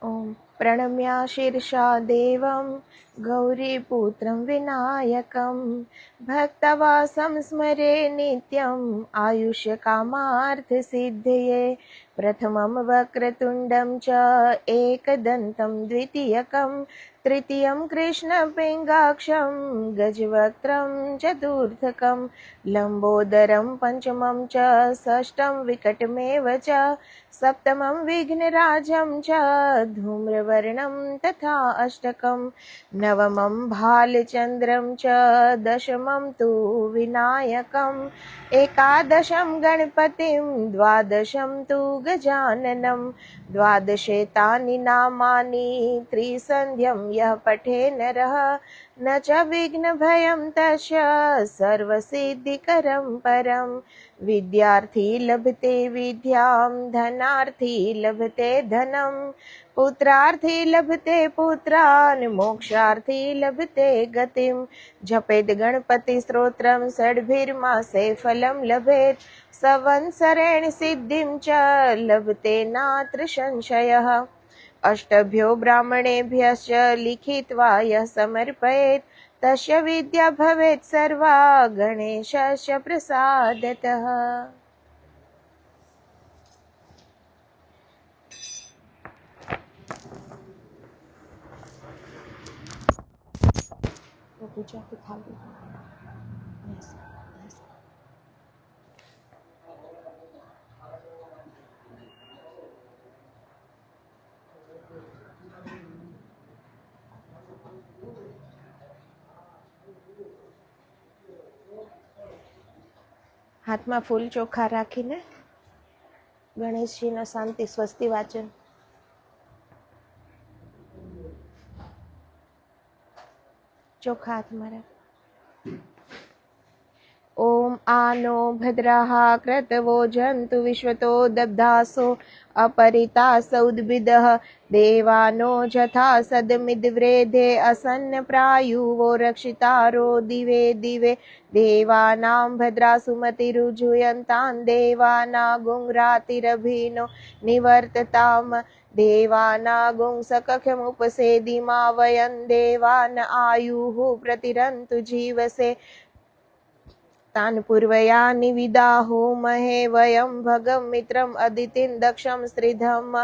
ॐ प्रणम्य शीर्षा देवं गौरीपुत्रं विनायकं भक्तवासं स्मरे नित्यम् आयुष्यकामार्थसिद्धये प्रथमं वक्रतुण्डं च एकदन्तं द्वितीयकं तृतीयं कृष्णपिङ्गाक्षं गजवक्त्रं चतुर्थकं लम्बोदरं पञ्चमं च षष्ठं विकटमेव च सप्तमं विघ्नराजं च धूम्रवर्णं तथा अष्टकं नवमं भालचन्द्रं च दशमं तु विनायकम् एकादशं गणपतिं द्वादशं तु गजाननं द्वादशेतानि नामानि त्रिसन्ध्यं यः पठे नरः न च विघ्नभयं तस्य सर्वसिद्धिकरं परम् विद्यार्थी लभते विद्यां धनार्थी लभते धनं पुत्रार्थी लभते पुत्रान् मोक्षार्थी लभते गतिं जपेत् गणपति स्तोत्रं षड्भिर्मासे फलं लभेत् संवत्सरेण सिद्धिं च लभते नात्र संशयः अष्टभ्यो ब्राह्मणेभ्यश्च लिखित्वा यः समर्पयेत् तस्य विद्या भवेत् सर्वा गणेशस्य प्रसादतः। હાથમાં ફૂલ ચોખા રાખીને ગણેશજીનો શાંતિ સ્વસ્તિ વાચન. ચોખા હાથમાં રાખ. ॐ आनो भद्राः क्रतवो जन्तु विश्वतो दब्धासो अपरितासौद्भिदः देवानो जथा सदमिद्व्रेधे असन्नप्रायुवो रक्षितारो दिवे दिवे देवानां भद्रासुमतिरुजुयन्तां देवानागुंरातिरभिनो निवर्तताम् देवानागुंसकखमुपसेदिमा वयं देवान आयुः प्रतिरन्तु जीवसे तान् पूर्वयानि विदाहो महे वयं भगं मित्रम् अदितिं दक्षं स्त्रिधम्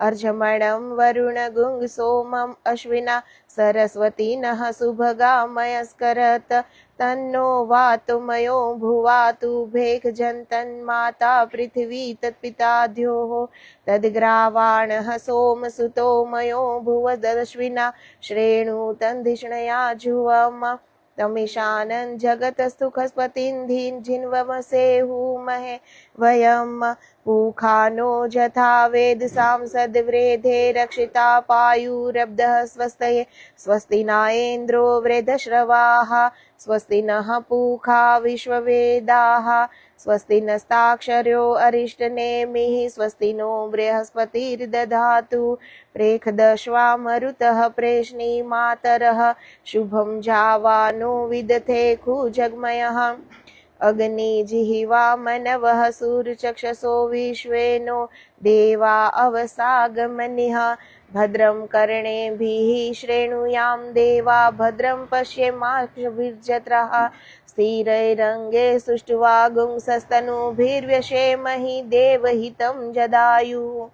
अर्जमणं वरुणगुं सोमम् अश्विना सरस्वती नः सुभगा मयस्करत् तन्नो वातुमयो भुवातु भेखजन्तन्माता पृथिवी तत्पिता द्योः तद्ग्रावाणः सोमसुतो मयो भुवदश्विना श्रेणु तन्धिष्णया जुवम् तमिशानन् जगतस्तुखस्पतिं जिन्वमसेहुमहे वयं पूखानो जथा वेदसां सद्व्रेधे रक्षिता पायुरब्धः स्वस्तये स्वस्ति न इन्द्रो वृद्धश्रवाः स्वस्ति नः पूखा विश्ववेदाः स्वस्ति नस्ताक्षर्यो अरिष्टनेमिः स्वस्ति नो बृहस्पतिर्दधातु प्रेखदश्वा मरुतः प्रेष्णी मातरः शुभं जावानो विदथे खुजग्मयः अग्निजिह्वा मनवः सूर्यचक्षसो विश्वेनो देवा अवसागमनिः भद्रं कर्णेभिः शृणुयां देवा भद्रं पश्येमाक्षभिर्जत्राः स्थिरैरङ्गे सुष्ठुवागुंसस्तनूभिर्व्यशेमहि देवहितं जदायुः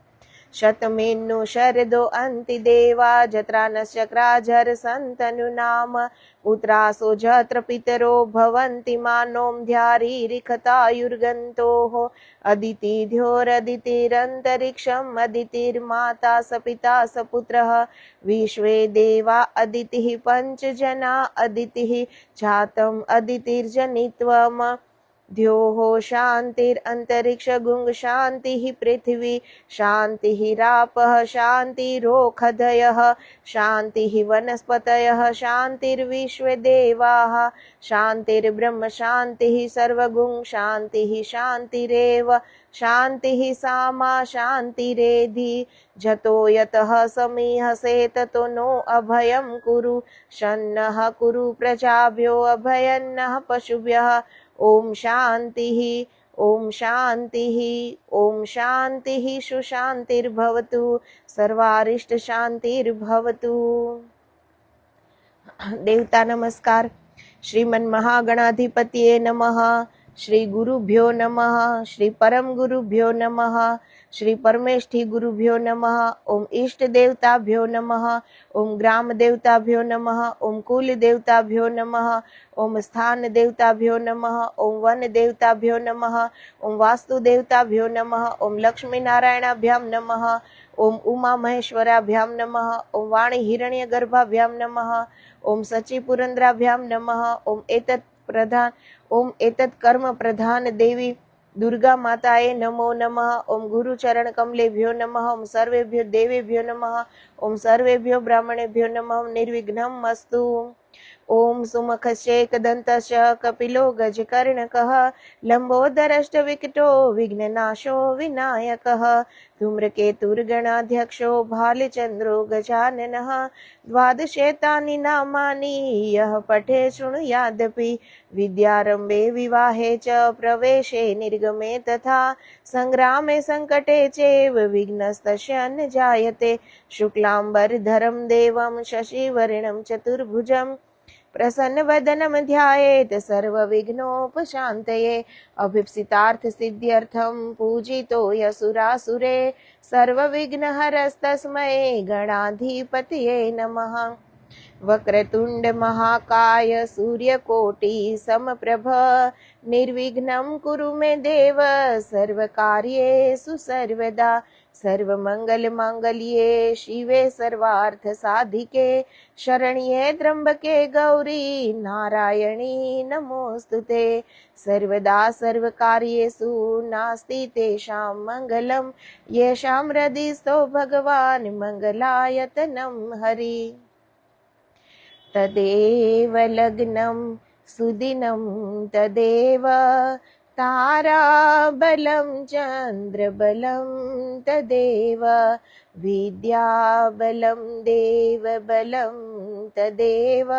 शतमेन्नु शरदो अन्ति देवा जत्रा नश्चक्राजरसन्तनु नाम पुत्रासो जत्र पितरो भवन्ति मानों ध्यारीरिखतायुर्गन्तोः अदितिध्योरदितिरन्तरिक्षम् अदितिर्माता स पिता स पुत्रः विश्वे देवा अदितिः पञ्चजना अदितिः जातम् अदितिर्जनित्वम् द्योः शान्तिरन्तरिक्षगुं शान्तिः पृथिवी शान्तिः रापः शान्तिरोखधयः शान्तिः वनस्पतयः शान्तिर्विश्वदेवाः शान्तिर्ब्रह्म शान्तिः सर्वगुं शान्तिः शान्तिरेव शान्तिः सामा शान्तिरेधि जतो यतः समीहसे ततो नो अभयं कुरु शन्नः कुरु प्रजाभ्यो अभयन्नः पशुभ्यः ओम शांति ओम शांतिः ओम शांतिः सुशांतिर्भवतु सर्वारिष्ट शांतिर्भवतु। देवता नमस्कार। श्रीमन महागणाधिपतये नमः। श्री गुरुभ्यो नमः। श्री परम गुरुभ्यो नमः। श्री परमेष्ठी गुरुभ्यो नमः। ओम इष्ट देवताभ्यो नमः। ओम ग्राम देवताभ्यो नमः। ओम कुल देवताभ्यो नमः। ओम स्थान देवताभ्यो नमः। ओम वन देवताभ्यो नमः। ओम वास्तु देवताभ्यो नमः। ओम लक्ष्मी नारायणाभ्यां नमः। ओम उमा महेश्वराभ्यां नमः। ओम वाणी हिरण्यगर्भाभ्यां नमः। ओम सची पुरंद्राभ्यां नमः। ओम एतत् कर्म प्रधान देवी दुर्गा माताये नमो नमः। ओम गुरुचरण कमलेभ्यो नमः। ओम सर्वेभ्यो देवेभ्यो नमः। ओम सर्वेभ्यो ब्राह्मणेभ्यो नमः। निर्विघ्नं अस्तु। ओम सुमुखश्चेकदन्तश्च कपिलो गजकर्णकः लम्बोदरष्टविकटो विघ्ननाशो विनायकः धूम्रकेतुर्गणाध्यक्षो भालचन्द्रो गजाननः द्वादशेतानि नामानि यः पठे शृणुयादपि विद्यारम्भे विवाहे च प्रवेशे निर्गमे तथा संग्रामे संकटे चैव विघ्नस्तस्य न जायते शुक्लाम्बरधरं देवं शशिवर्णं चतुर्भुजं प्रसन्नवदनं ध्यायेत् सर्वविघ्नोपशान्तये अभीप्सितार्थसिद्ध्यर्थं पूजितो यसुरासुरे सर्वविघ्नहरस्तस्मै गणाधिपतये नमः। वक्रतुंड महाकाय सूर्यकोटि समप्रभ निर्विघ्नं कुरु मे देव सर्वकार्येषु सर्वदा सर्वमंगल मांगल्ये शिवे सर्वार्थ साधिके शरण्ये त्र्यंबके गौरी नारायणी नमोस्तुते सर्वदा सर्वकार्येषु नास्ति तेषां मंगलं येषां हृदिस्थो भगवान् मंगलायतनं हरि तदेव लग्नं सुदिनं तदेव ताराबलं चन्द्रबलं तदेव विद्याबलं देवबलं तदेव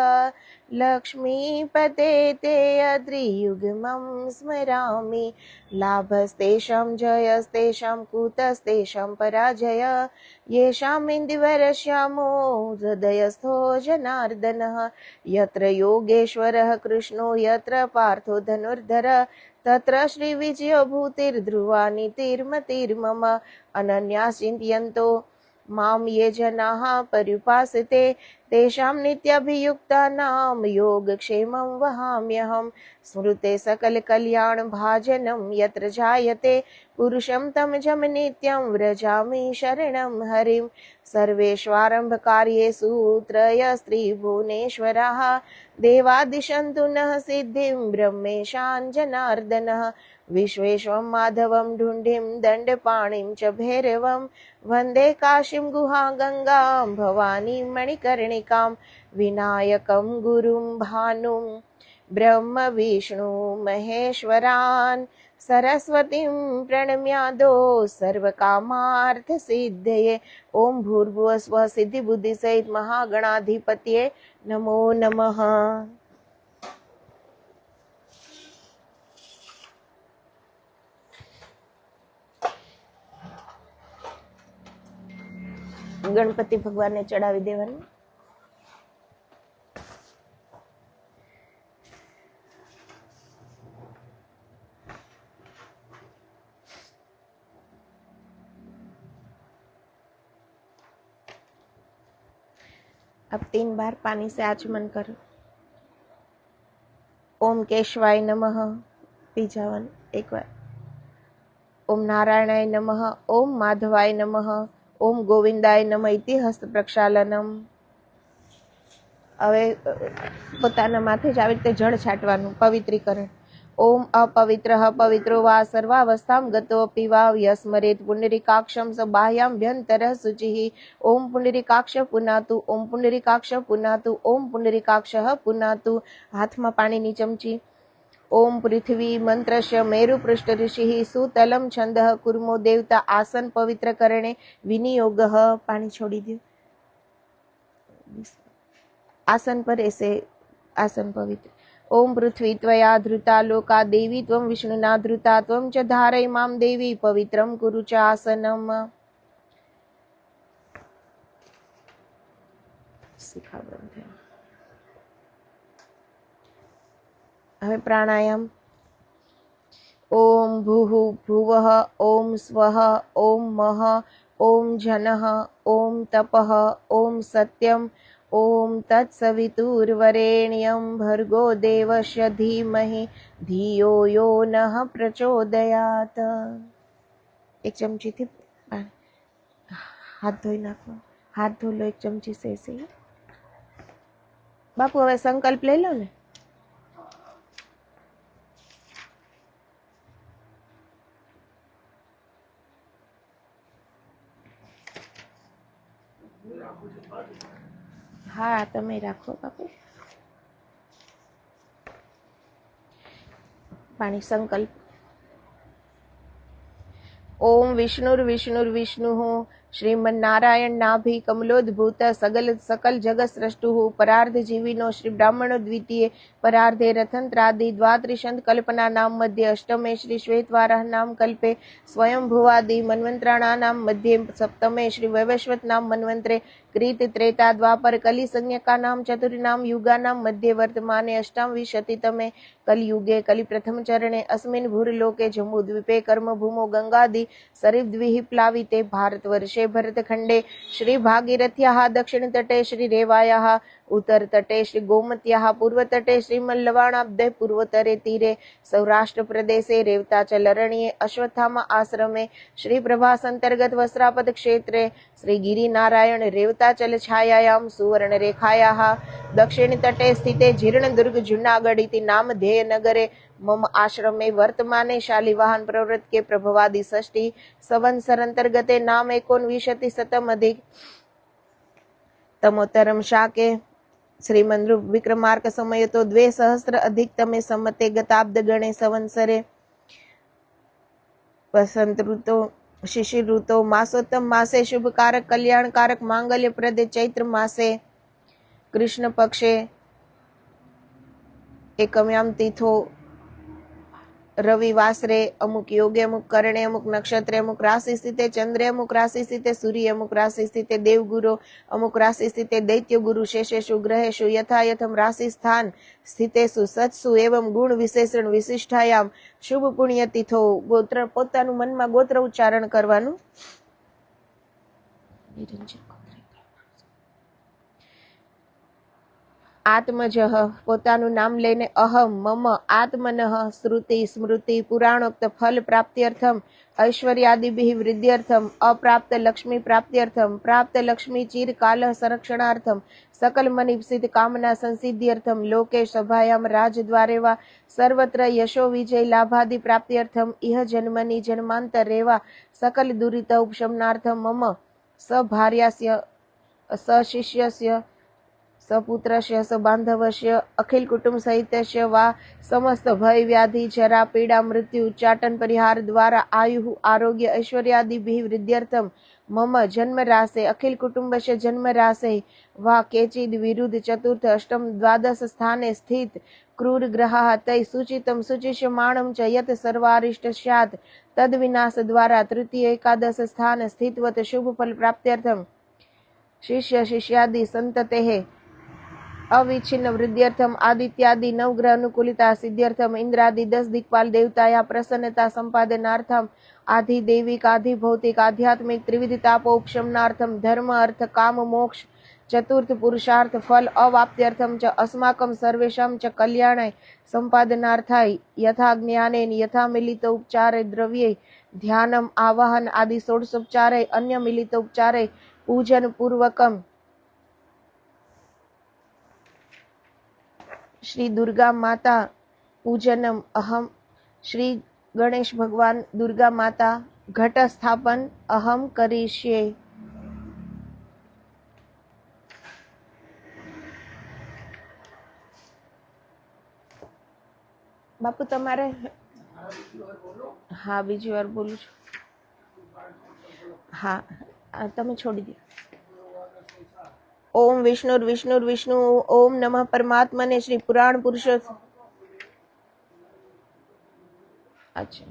लक्ष्मीपते ते अद्रियुग्मं स्मरामि लाभस्तेषां जयस्तेषां कुतस्तेषां पराजय येषाम् इन्दुवरश्यामो हृदयस्थो जनार्दनः यत्र योगेश्वरः कृष्णो यत्र पार्थो धनुर्धर तत्र श्रीविजयो भूतिर्ध्रुवा नीतिर्मतिर्मम अनन्यास् चिन्तयन्तो मां ये जनाः पर्युपासते तेषां नित्याभियुक्तानां योगक्षेमं वहाम्यहं स्मृते सकलकल्याणभाजनं यत्र जायते पुरुषं तमजं नित्यं व्रजामि शरणं हरिं सर्वेष्वारम्भकार्येषु त्रयस्त्रिभुवनेश्वराः देवादिशन्तु नः सिद्धिं ब्रह्मेशान् जनार्दनः विश्वेश्वं माधवं ढुण्ढिं दण्डपाणिं च भैरवं वन्दे काशीं गुहां गंगां भवानीं मणिकर्णिकां विनायकं गुरुं भानुं ब्रह्म विष्णु महेश्वरान् सरस्वतीं प्रणम्यादो सर्वकामार्थ सिद्धये ओम भूर्भुवः स्वः सिद्धि बुद्धि सहित महागणाधिपतये नमो नमः। गणपति भगवान ने चढ़ावी देवानी। अब 3 बार पानी से आचमन करो। ओम केशवाय नमः पी जावन एक बार। ओम नारायणाय नमः। ओम माधवाय नमः। ओम गोविंदाय नमः इति हस्त प्रक्षालनम। હવે પોતાના માથે જ આવી રીતે જળ છાંટવાનું પવિત્રીકરણ। ओम अपवित्रः पवित्रो वा सर्वावस्थां गतोऽपि वा यस्मरेत् पुण्डरीकाक्षं स बाह्याभ्यन्तरः शुचिः। ओम पुण्डरीकाक्ष पुनातु। ओम पुण्डरीकाक्ष पुनातु। ओम पुण्डरीकाक्षः पुनातु। हाथમાં પાણીની ચમચી। ओम पृथ्वी मंत्रस्य मेरुपृष्ठ ऋषिः सुतलं छन्दः कुर्मो देवता आसन पवित्रकरणे विनियोगः। पानी छोड़ी दो। आसन पर ऐसे आसन पवित्र। ओम पृथ्वी त्वया धृता लोका देवी त्वं विष्णुना धृता त्वं च धारय मां देवी पवित्रं कुरु च आसनम। હવે પ્રાણાયામ। ओम भूः भुवः ओम स्वः ओम मः ओम जनः ओम तपः ओम सत्यम ओम तत्सवितुर्वरेण्यं भर्गो देवस्य धीमहि धियो यो नः प्रचोदयात्। एक चमची थी हाथ धोई नाखो, हाथ धो लो एक चमची से ऐसे। बापू હવે સંકલ્પ લઈ લો ને। हाँ तमे राखो बापू पाणी। संकल्प। ओम विष्णुर्विष्णुर्विष्णुः श्रीमन्नारायण नाभि कमलोद्भूत सकल जगत सृष्टुः परार्ध जीविनो श्री ब्राह्मणो द्वितीय परार्धे रथंत्रादि द्वात्रिशंत कल्पना नाम मध्ये अष्टमे श्री श्वेतवाराह नाम कल्पे स्वयंभुवादि मन्वंतराणा नाम मध्ये सप्तमे श्री वैवस्वत नाम मन्वंतरे कृत त्रेता द्वापर कलि संज्ञका नाम चतुर्नाम युगा नाम मध्ये वर्तमाने अष्टाविंशतितमे कलियुगे कलि प्रथम चरणे अस्मिन् भूर्लोके जम्बूद्वीपे कर्मभूमो गंगादि सरिद्विः प्लाविते भारतवर्षे भरतखंडे श्री भागीरथ्याः दक्षिणतटे श्री रेवायाः उत्तरतटे श्री गोमत्याः पूर्वतटे श्री मल्लवाणाब्धे पूर्वोत्तरे तीरे सौराष्ट्रप्रदेशे रेवताचलरण्ये अश्वत्थामा आश्रमे श्री प्रभासंतर्गत वस्त्रापद क्षेत्रे श्री गिरिनारायण रेवताचल छायायां सुवर्णरेखायाः दक्षिणतटे स्थिते जीर्णदुर्ग जूनागढ़ इति नामधेय नगरे मम आश्रमे वर्तमाने शालिवाहन प्रवृत्त के प्रभवादि षष्टि संवत्सरांतर्गते नाम 19 शतम अधिक तमोत्तरम शाके श्रीमंद्र विक्रमार्क समय तो 2000 अधिकतमे सम्मते गताब्द गणे संवत्सरे वसंत ऋतो शिशिर ऋतो मासोत्तम मासे शुभ कारक कल्याण कारक मांगल्य प्रद चैत्र मासे कृष्ण पक्षे एकम्याम तीथो रविवासरे अमुक योगे अमुक करणे अमुक नक्षत्रे अमुक राशि स्थिते चंद्रे अमुक राशि स्थिते सूर्य अमुक राशि स्थिते देवगुरु अमुक राशि स्थिते दैत्य गुरु शेषेषु ग्रहेषु यथा यथम राशि स्थान स्थितेषु सत्सु एवं गुण विशेषण विशिष्टायाम शुभ पुण्य तीथो गोत्र पोतानु मनमा गोत्र उच्चारण करवानु। आत्मजः पोतानु नाम लेने अहम मम आत्मनः श्रुति स्मृति पुराणोक्त फल प्राप्त्यर्थम ऐश्वर्यादिभिः वृद्ध्यर्थम अप्राप्त लक्ष्मी प्राप्त्यर्थम प्राप्त लक्ष्मी चिर काल संरक्षणार्थम सकल मनीप्सित कामना संसिद्ध्यर्थम लोके सभायां राजद्वारे वा सर्वत्र यशो विजय लाभादि प्राप्त्यर्थम इह जन्मनि जन्मांतरे वा सकल दुरित उपशमनार्थम मम सभार्यास्य सशिष्यस्य सपुत्रस्य सबांधवस्य अखिल कुटुंब सहितस्य वा समस्त भय व्याधि जरा पीड़ा मृत्यु उच्चाटन परिहार द्वारा आयु आरोग्य ऐश्वर्यादिभिः वृद्ध्यर्थम मम जन्म राशे अखिल कुटुंबस्य जन्म राशे वा केचिद विरुद्ध चतुर्थ अष्टम द्वादश स्थाने स्थित क्रूर ग्रहाः तै सूचितं सूचिष्यमाणं च यत् सर्वारिष्ट स्यात् तद विनाश द्वारा तृतीय एकादश स्थान स्थितवत शुभ फल प्राप्त्यर्थम शिष्य शिष्यादि संततेः अविच्छिन्न वृद्ध्यर्थम आदित्यादि नवग्रह अनुकूलिता सिद्ध्यर्थम इंद्रादि 10 दिक्पाल देवताया प्रसन्नता संपादनार्थम आदि दैविक आदि भौतिक आध्यात्मिक त्रिविध तापोपशमनार्थम धर्म अर्थ काम मोक्ष चतुर्थ पुरुषार्थ फल अवाप्त्यर्थम च अस्माकं सर्वेषां च कल्याणाय संपादनार्थाय यथा ज्ञानेन यथा मिलित उपचारे द्रव्ये ध्यानम आवाहन आदि षोडशोपचारे अन्य मिलित उपचारे पूजन पूर्वकम श्री दुर्गा माता पूजनम अहम श्री गणेश भगवान दुर्गा माता घट स्थापन अहम करिष्ये। बापू तमारे हाँ बीजी वार बोलू हाँ तमे छोड़ी दो। ओम विष्णुर्विष्णुर्विष्णु ओम नमः परमात्मने श्री पुराण पुरुषो અચ્છા.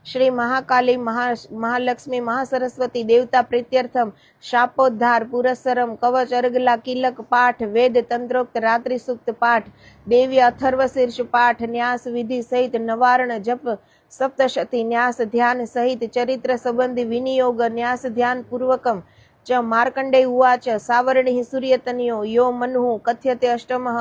શ્રી મહાકાલી મહાલક્ષ્મી મહાસરસ્વતી દેવતા પ્રીત્યર્થમ શાપોદ્ધાર પુરસ્સરમ કવચ અર્ગલા કિલક પાઠ વેદ તંત્રોક્ત રાત્રિ સૂક્ત પાઠ દેવી અથર્વ શીર્ષ પાઠ ન્યાસ વિધિ સહિત નવારણ જપ સપ્તશતી ન્યાસ ધ્યાન સહિત ચરિત્ર સંબંધી વિનિયોગ ન્યાસ ધ્યાન પૂર્વકમ ચ માર્કંડેય ઉવાચ સાવર્ણિ સૂર્યતનયો યો મનુઃ કથ્યતે અષ્ટમઃ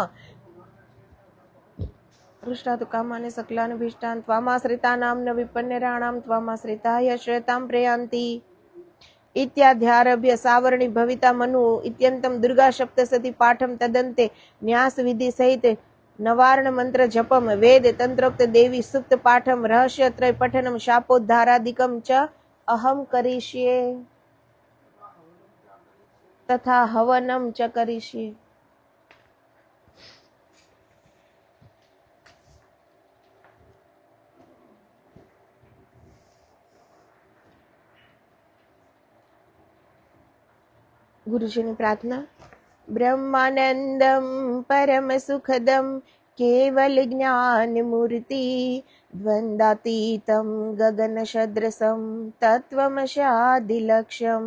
પૃષ્ઠાતુ કામાને સકલાન ભીષ્ટાન ત્વામાશ્રિતાનામ ન વિપન્યરાણામ ત્વામાશ્રિતાય શ્રેતામ પ્રયાંતિ ઇત્યાદ્યારભ્ય સાવર્ણિ ભવિતા મનુ ઇત્યંતમ દુર્ગા સપ્તસતી પાઠમ તદંતે ન્યાસ વિધિ સહિત નવારણ મંત્ર જપમ વેદ તંત્રોક્ત દેવી સુપ્ત પાઠમ રહસ્યત્રય પઠનમ શાપોદ્ધારાદિકમ ચ અહમ કરીષ્યે તથા હવનમ ચ કરીષ્યે. ગુરુજીની પ્રાર્થના. બ્રહ્માનંદમ પરમ સુખદમ કેવલ જ્ઞાન મૂર્તિ દ્વંદાતીતમ ગગન સદ્રસમ તત્વમશાદિલક્ષ્યમ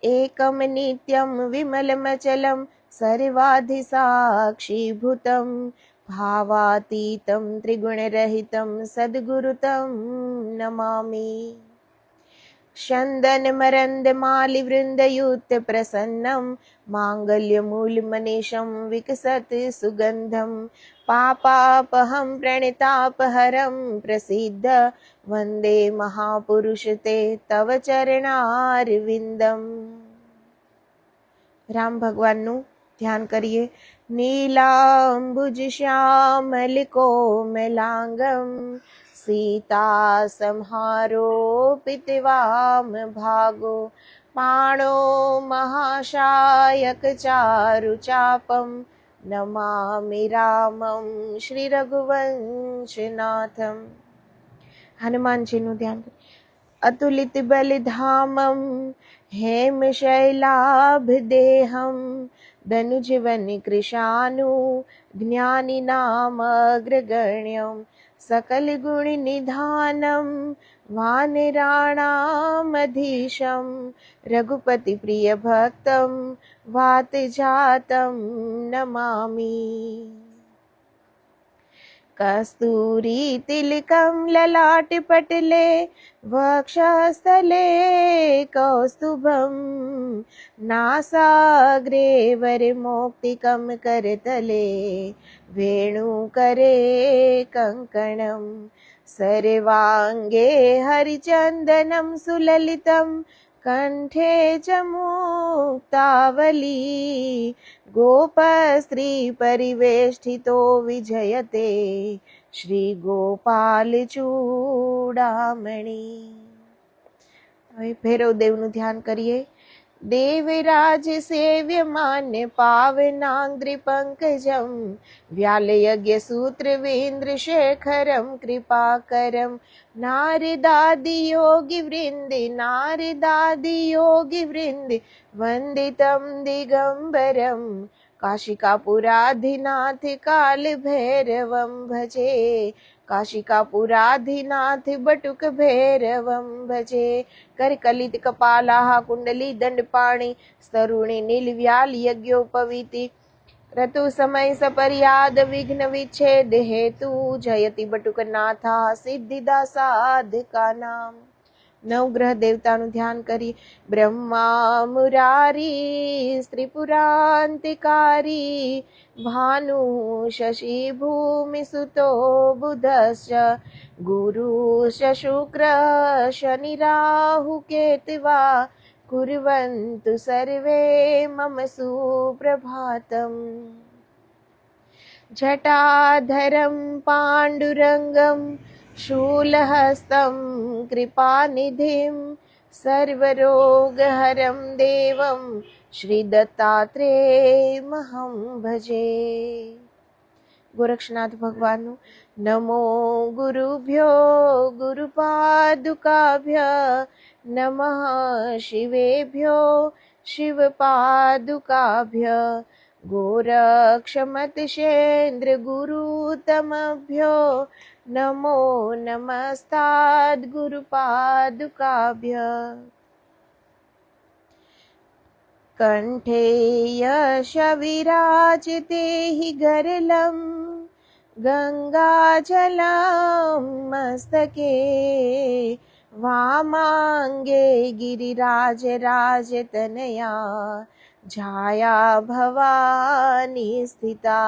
એકમ નિત્યમ વિમલમચલમ સર્વાધિસાક્ષીભૂતમ ભાવાતીતમ ત્રિગુણરહિતમ સદ્ગુરુતમ નમામિ. ચંદન માલિ વૃંદયુત પ્રસન્નમ માંગલ્ય મૂલ મનીષમ વિકસત સુગંધમ પાપાપહમ પ્રણિતાપહરમ પ્રસિદ્ધ વંદે મહાપુરુષ તે તવ ચરણારવિંદમ. રામ ભગવાનનું ધ્યાન કરીએ. નીલાંબુજ શ્યામલ કોમલાંગમ સીતા સંહારોપિત વામ ભાગો પાણો મહાશાયક ચારુ ચાપમ નમામિ રામમ શ્રી રઘુવંશનાથમ. હનુમાનજીનું ધ્યાન. અતુલિત બલિધામમ હેમ શૈલાભ દેહમ ધનુજીવન કૃશાનુ જ્ઞાની નામ અગ્રગણ્યમ સકલ ગુણ નિધાનમ વાનરાણામધીશમ રઘુપતિ પ્રિય ભક્તમ વાત જાતમ નમામિ. કસ્તુરી તિલકમ લલાટ પટલે વક્ષસ્થલે કૌસ્તુભમ નાસાગ્રે વરમૌક્તિકમ કરતલે વેણુકરે કંકણમ સર્વાંગે હરિચંદનમ સુલલિતમ કંઠે ચ મુક્તાવલી ગોપસ્ત્રી પરિવેષ્ટિતો વિજયતે શ્રી ગોપાલ ચૂડામણી. હવે ભૈરવદેવનું ધ્યાન કરીએ. દેવરાજ સેવ્ય માન્ય પાવનાંગ્રી પંકજમ વ્યાલયજ્ઞ સૂત્ર વેન્દ્ર શેખરમ કૃપાકરમ નારદાદિ યોગી વૃંદે વંદિતમ દિગંબરમ કાશિકાપુરાધિનાથ કાલ ભૈરવમ ભજે કાશિકાપુરાધિનાથ બટુક ભૈરવમ ભજે. કરકલિત કપાલાહ કુંડલી દંડપાણી તરુણી નીલવ્યાલ યજ્ઞોપવીતિ ઋતુ સમય સપર્યાદ વિઘ્ન વિચ્છેદ હેતુ જયતિ બટુકનાથા સિદ્ધિદા સાધકા નામ. નવગ્રહ દેવતાનું ધ્યાન કરી. બ્રહ્મા મુરારી ત્રિપુરાંતિકારી ભાનુ શશી ભૂમિ સુતો બુધશ્ચ ગુરુ શુક્ર શનિ રાહુ કેતવા કુર્વન્તુ સર્વે મમ સુપ્રભાતમ. જટાધરમ પાંડુરંગમ શૂલહસ્તમ કૃપાનિધિમ સર્વરોગહરમ દેવમ શ્રી દત્તાત્રેયમહં ભજે. ગોરક્ષનાથ ભગવાનનું. નમો ગુરુભ્યો ગુરુપાદુકાભ્ય નમઃ શિવેભ્યો શિવપાદુકાભ્ય गोरक्षमतशेन्द्र गुरुतमभ्यो नमो नमस्ताद् गुरुपादुकाभ्य कंठे यशविराजते हि गरलं गंगाजलं मस्तके वामांगे गिरिराजराजतनया छाया भवानी स्थिता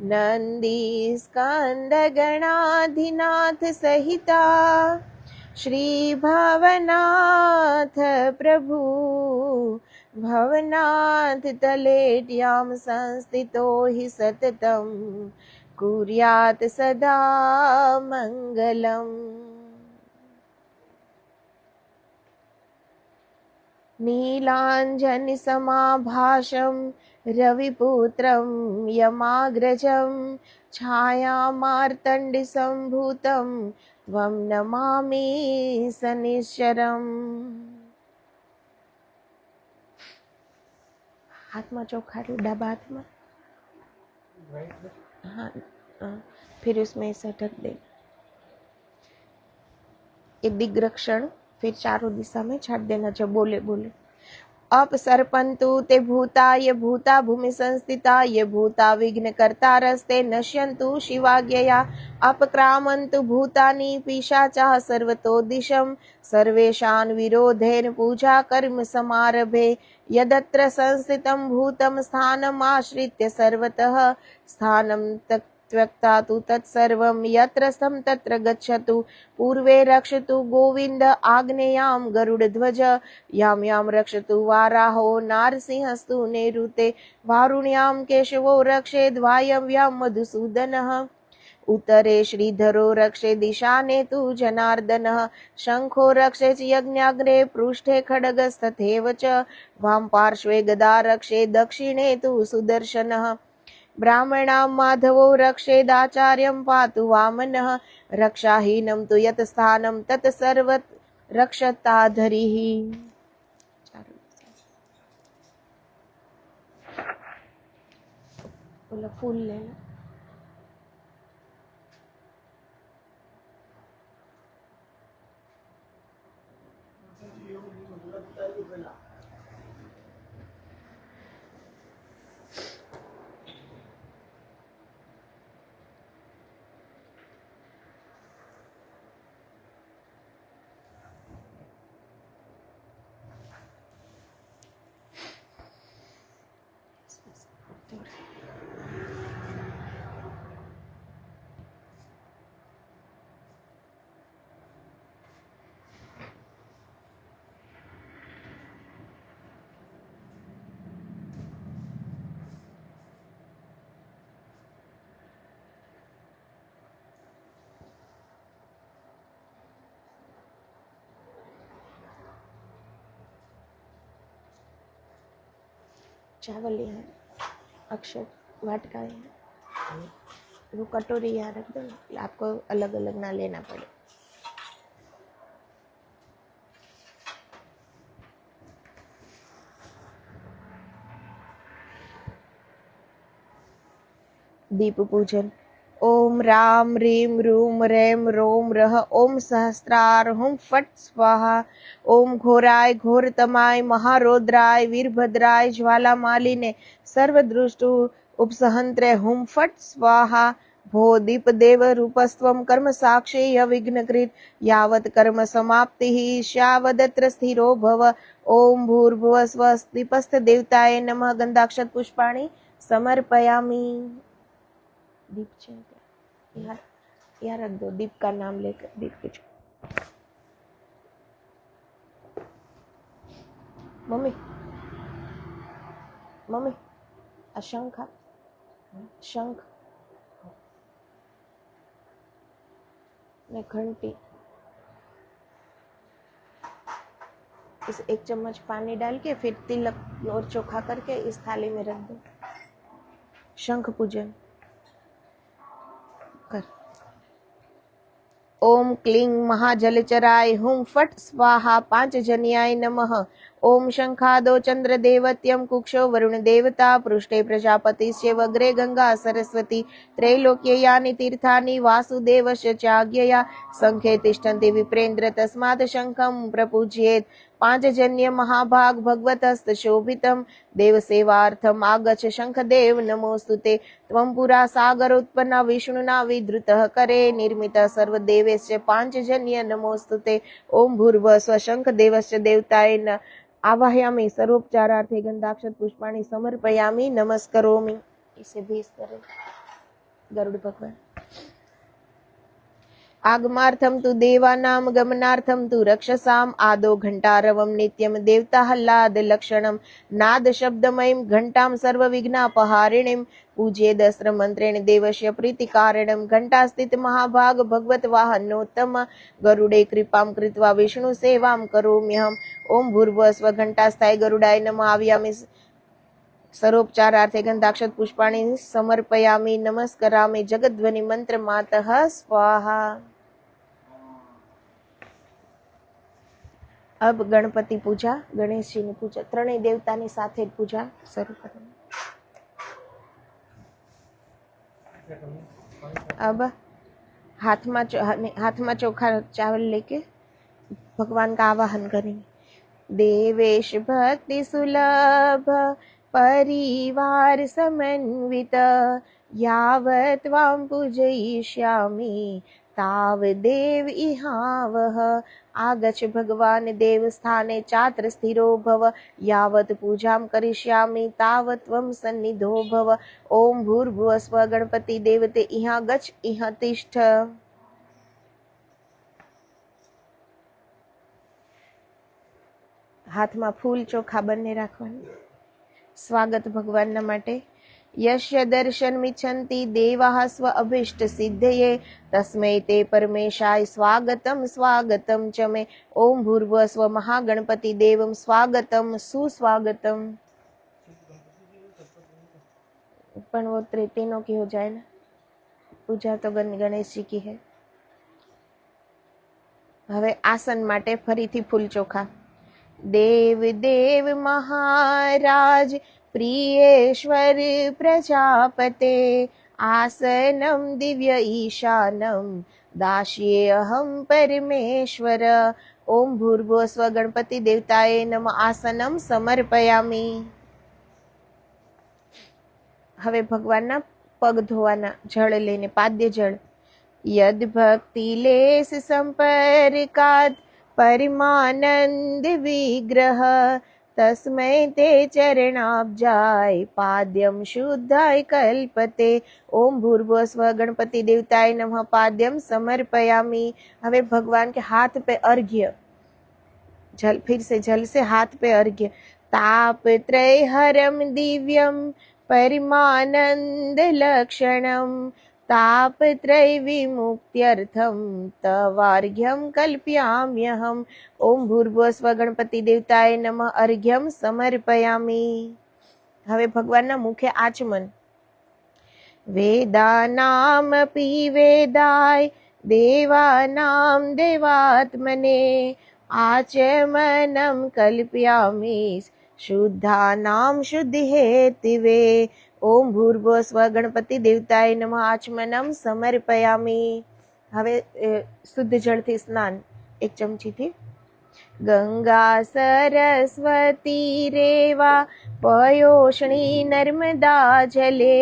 नंदीस्कंदगणाधिनाथ सहिता श्री भवनाथ प्रभु भवनाथ तलेट्यां संस्थितो हि सततं कुर्यात् सदा मंगलम्। नीलाञ्जनसमाभासं रविपुत्रं यमाग्रजं छायामार्तण्डसम्भूतं त्वं नमामि शनिश्चरम्। हाथ में चौखा डाबा हाथ में, हाँ, फिर उसमें ऐसा ढक दे। एक दिग्रक्षण फिर चारों दिशा में छाट देना चाहिए। बोले बोले अपसर्पन्तु ते भूता ये भूता भूमि संस्थिता ये भूता विघ्न कर्ता रस्ते नश्यन्तु शिवाज्ञया अपक्रामन्तु भूतानि पिशाचाः सर्वतो दिशं सर्वेषां विरोधेन पूजा कर्म समारभे यदत्र संस्थितं भूतं स्थानमाश्रित्य सर्वतः स्थानं त्यक्त्वा तु तत्सर्वं यत्र स्तं तत्र गच्छतु पूर्वे रक्षतु गोविन्द आग्नेयां गरुडध्वज यां यां रक्षतु वाराहो नारसिंहस्तु नैऋते वारुण्यां केशवो रक्षेद्वायव्यां मधुसूदनः उत्तरे श्रीधरो रक्षे दिशाने तु जनार्दनः शङ्खो रक्षे च यज्ञाग्रे पृष्ठे खड्गस्तथैव च वां पार्श्वे गदा रक्षे दक्षिणे तु सुदर्शनः ब्राह्मणां माधवो रक्षेदाचार्यं पातु वामनः रक्षाहीनं तु यत् स्थानं तत् सर्वत् रक्षताधरिः। बोला फूल लेना। चावल यहाँ, अक्षर वाटका है, वो कटोरी यहाँ रख दो, आपको अलग अलग ना लेना पड़े। दीप पूजन। ओम राम रीम रूम रेम रोम रह ओम सहस्रार हुम फट स्वाहा ओम घोराय घोरतमाय महारौद्राय वीरभद्राय ज्वालामालिने सर्वदृष्टु उपसहंत्रे हुम फट स्वाहा भो दीप देव रूपस्त्वं कर्म साक्षी विघ्नकृत यावत् कर्म समाप्तिः स्यावदत्र स्थिरो भव। ओम भूर्भुवः स्वः दीपस्थ देवताय नमः। गंधाक्षत पुष्पाणि समर्पयामि। दीप यहाँ रख दो, दीप का नाम लेकर दीप कुछ। मम्मी मम्मी अशंख शंख ने घंटी। इस एक चम्मच पानी डाल के फिर तिलक और चोखा करके इस थाली में रख दो। शंख पूजन कर। ओम क्लीं महाजलचराय हुं फट् स्वाहा पांचजन्याय नमः। ओम शंखादो चंद्रदेवत्यं कुक्षो वरुणदेवता पृष्ठे प्रजापतिश्चैव अग्रे गंगा सरस्वती त्रैलोक्ययानि तीर्थानि वासुदेवस्य चाज्ञया शंखे तिष्ठन्ति विप्रेन्द्र तस्मात् शंखं प्रपूज्येत्। पांचजन्य महाभाग भगवतस्त शोभितं देवसेवार्थम् आगच्छ शंखदेव नमोस्तुते। त्वं पुरा सागरोत्पन्ना विष्णुना विधृतः करे निर्मितः सर्वदेवेश्च पांचजन्य नमोस्तुते। ओम भूर्भुवः स्वः शंखदेवस्य देवताय न आवाहयामि सर्वोपचारार्थे गंधाक्षत पुष्पाणि समर्पयामि नमस्करोमि। इसे भी इस तरह गरुड़ भगवान। आगमार्थं तु देवानां गमनार्थं तु रक्षसाम् आदौ घण्टारवं नित्यं देवताह्लादलक्षणं नादशब्दमयीं घण्टां सर्वविघ्नापहारिणीं पूज्येदस्त्रमन्त्रेण देवस्य प्रीतिकारणं। घण्टास्थित महाभाग भगवद्वाहनोत्तम गरुडे कृपां कृत्वा विष्णुसेवां करोम्यहम्। ओम भूर्भुवः स्वः घण्टास्थाय गरुडाय नमः। आवाहयामि सर्वोपचारार्थे गंधाक्षत पुष्पाणि समर्पयामि नमस्करामि। जगद्ध्वनि मंत्र मातः स्वाहा। अब गणपति पूजा, गणेश जी ની પૂજા, ત્રણેય દેવતાની સાથે જ પૂજા શરૂ કરો। अब हाथ में चोखा चावल लेके भगवान का आवाहन करेंगे। देवेश भक्ति सुलभ परिवार समन्वित यावत् त्वां पूजयिष्यामि तावदेव इहावः। आगच्छ भगवान देवस्थाने चात्र स्थिरो भव यावत् पूजां करिष्यामि तावत् त्वं सन्निधो भव। ओम भूर्भुवः स्वः गणपति देवते इहाँ गच्छ इहाँ तिष्ठ। હાથમાં ફૂલ ચોખા બંને રાખવાનું। સ્વાગત ભગવાનના માટે। यस्य दर्शनमिच्छन्ति देवाः स्व अभीष्ट सिद्धये तस्मै ते परमेशाय स्वागतं स्वागतं च मे। ओम भूर्भुवः स्व महागणपति देवं स्वागतं सुस्वागतं। पण वो तीनों की हो जाए ना, पूजा तो गणेश जी की है। હવે આસન માટે ફરીથી ફૂલ ચોખા। देव देव महाराज प्रियेश्वर प्रजापते आसनं दिव्य ईशानं दास्येऽहं परमेश्वर। ओम भूर्भुवः स्वः गणपति देवताय नमः। आसनं समर्पयामि। હવે ભગવાનના પગ ધોવાના જળ લઈને પાદ્ય જળ। यद भक्ति लेस संपर्कात् परिमानंद विग्रह तस्मै ते चरणाब्जाय पाद्यं शुद्धाय कल्पते। ओम भूर्भुवः स्वः गणपति देवताय नमः। पाद्यं समर्पयामि। हवे भगवान के हाथ पे अर्घ्य, जल फिर से जल से हाथ पे अर्घ्य। तापत्रय हरम दिव्यम परिमानंद लक्षणम तापत्रय विमुक्त्यर्थं तवार्घ्यं कल्पयाम्यहम्। ओम भूर्भुवः स्वः गणपति देवताय नमः। अर्घ्यं समर्पयामि। હવે ભગવાનના મુખે આચમન। वेदानामपि वेदाय देवानां देवात्मने आचमनं कल्पयामि शुद्धानां शुद्धिहेतवे। ओम भूर्भुवः स्वः गणपति देवताय नमः। आचमनं समर्पयामि। હવે શુદ્ધ જળથી સ્નાન 1 ચમચીથી। ગંગા સરસ્વતી રેવા પયોષ્ણી નર્મદા જલે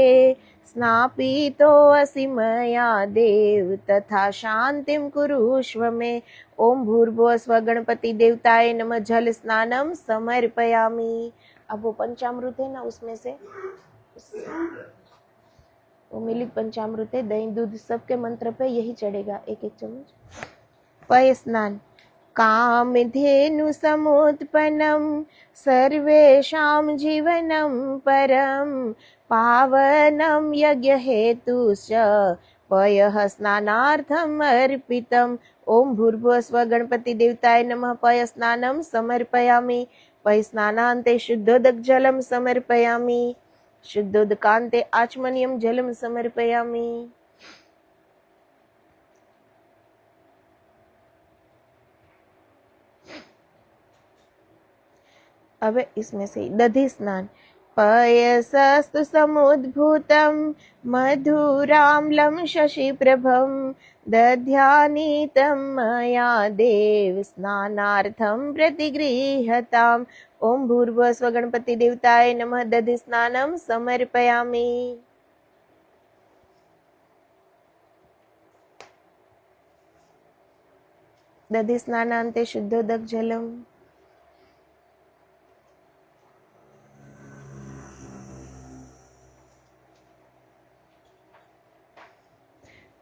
स्नापितो असि मया देव तथा शांतिं कुरुष्व मे। ओम भूर्भुवः स्वः गणपति देवताय नमः। जल स्नानं समर्पयामि। अब वो पंचामृत है ना, उसमें से वो मिलित पंचामृत है, दही दूध सबके मंत्र पे यही चढ़ेगा 1-1 चम्मच। पय स्नान। कामधेनु समुत्पन्नं सर्वेषां जीवनं परं पावनं यज्ञहेतुश्च पयः स्नानार्थम् अर्पितम्। ओम भूर्भुवः स्वः गणपति देवताय नमः। पय स्नानं समर्पयामि। पय स्नानान्ते शुद्धोदक जलं समर्पयामि। शुद्धोदकान्ते आचमनीयं जलं समर्पयामि। अब इसमें से दधि स्नान। पयसस्तु समुद्भूतं मधुराम्लं शशिप्रभं दध्यानीतं मया देव स्नानार्थं प्रतिगृह्यताम्। ओम भूर्भुवस्व गणपति देवताय नमः। दधि स्नानं समर्पयामि। दधि स्नानान्ते शुद्धोदक जलम्।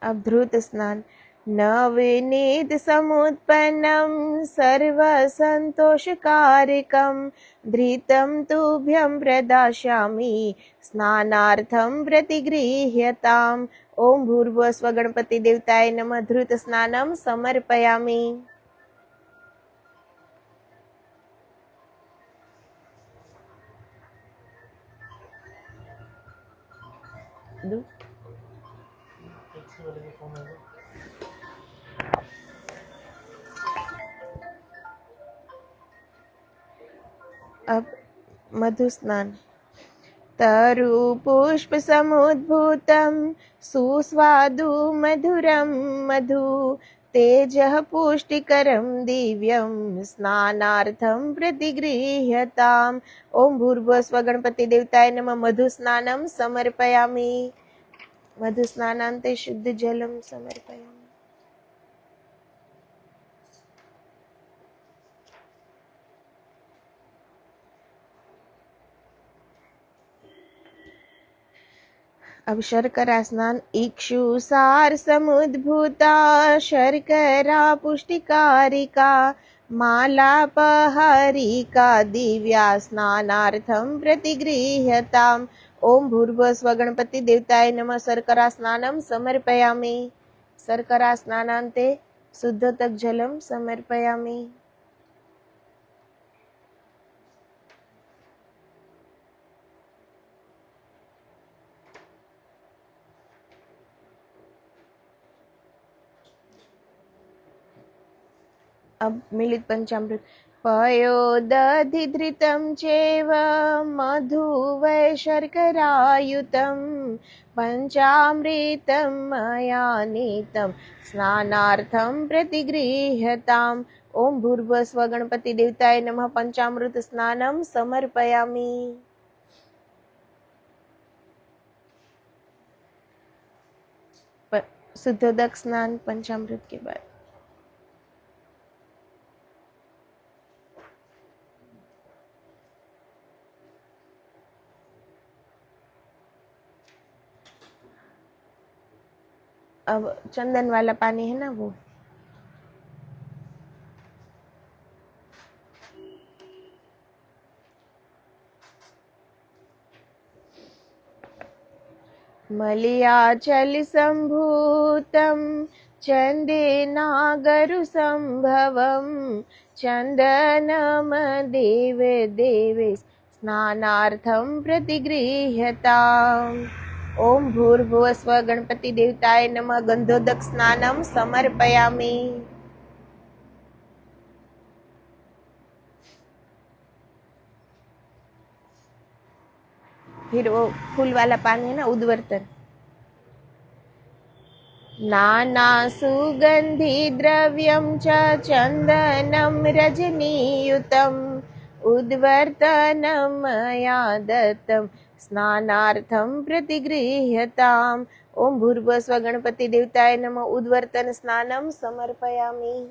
अभृत स्नान। नवनीत समुत्पन्नं सर्वसन्तोषकारकं धृतं तुभ्यं प्रदास्यामि स्नानार्थं प्रतिगृह्यताम्। ओम भूर्भुवस्व गणपति देवताय नमः। धृत स्नानं समर्पयामि। अब मधु स्नान। तरुपुष्पसमुद्भूतं सुस्वादु मधुरं मधु तेजः पुष्टिकरं दिव्यं स्नानार्थं प्रतिगृह्यताम्। ओम भूर्भुवस्व गणपति देवताय नमः। मधु स्नानं समर्पयामि। मधु स्नानान्ते शुद्ध जलं समर्पयामि। अब शर्करा स्नान। इक्षुसार समुद्भूता शर्करा पुष्टिकारिका मालापहारिका दिव्या स्नानार्थं प्रतिगृह्यताम्। ओम भूर्भुवस्व गणपति देवताय नमः। शर्करा स्नानं समर्पयामि। शर्करा स्नानान्ते शुद्धोदक जलं समर्पयामि। अब मिलित पंचामृत। पयोदधिधृतं चैव मधु वै शर्करायुतं पञ्चामृतं मया नीतं स्नानार्थं प्रतिगृह्यताम्। ओम भूर्भुवस्व गणपति देवताय नमः। पंचामृत स्नानं समर्पयामि। शुद्धोदक स्नान पंचामृत के बाद। अब चंदन वाला पानी है ना वो। मलयाचल संभूतं चंदेनागरु संभवं चंदनमदेव देवे स्नानार्थं प्रतिगृह्यताम्। ओम भूर्भुवस्व गणपति देवताय नमः। गंधोदक स्नानं समर्पयामि। फिर वो फूल वाला पानी है ना, उद्वर्तन। नाना सुगंधि द्रव्यं च चंदनं रजनीयुतम् उद्वर्तनं मया दत्तं स्नानार्थं प्रतिगृह्यताम्। ओम भूर्भुवस्व गणपति देवताय नमः। उद्वर्तन स्नानं समर्पयामि।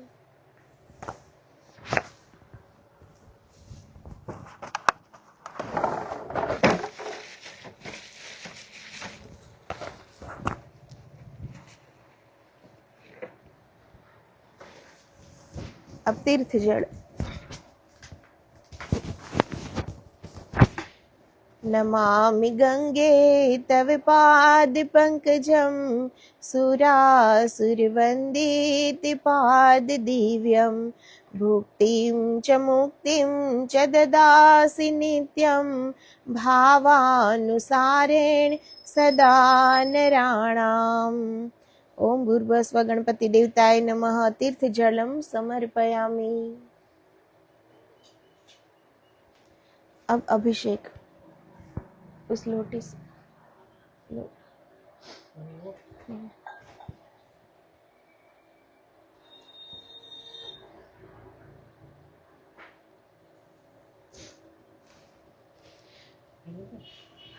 अब तीर्थ जल। नमामि गंगे तव पाद पंकजं सुरासुरवन्दित पाद दिव्यं भुक्तिं च मुक्तिं च ददासि नित्यं भावानुसारेण सदा नराणाम्। ओम भूर्भुवस्व गणपति देवताय नमः। तीर्थ जलं समर्पयामि। अब अभिषेक उस लोटी से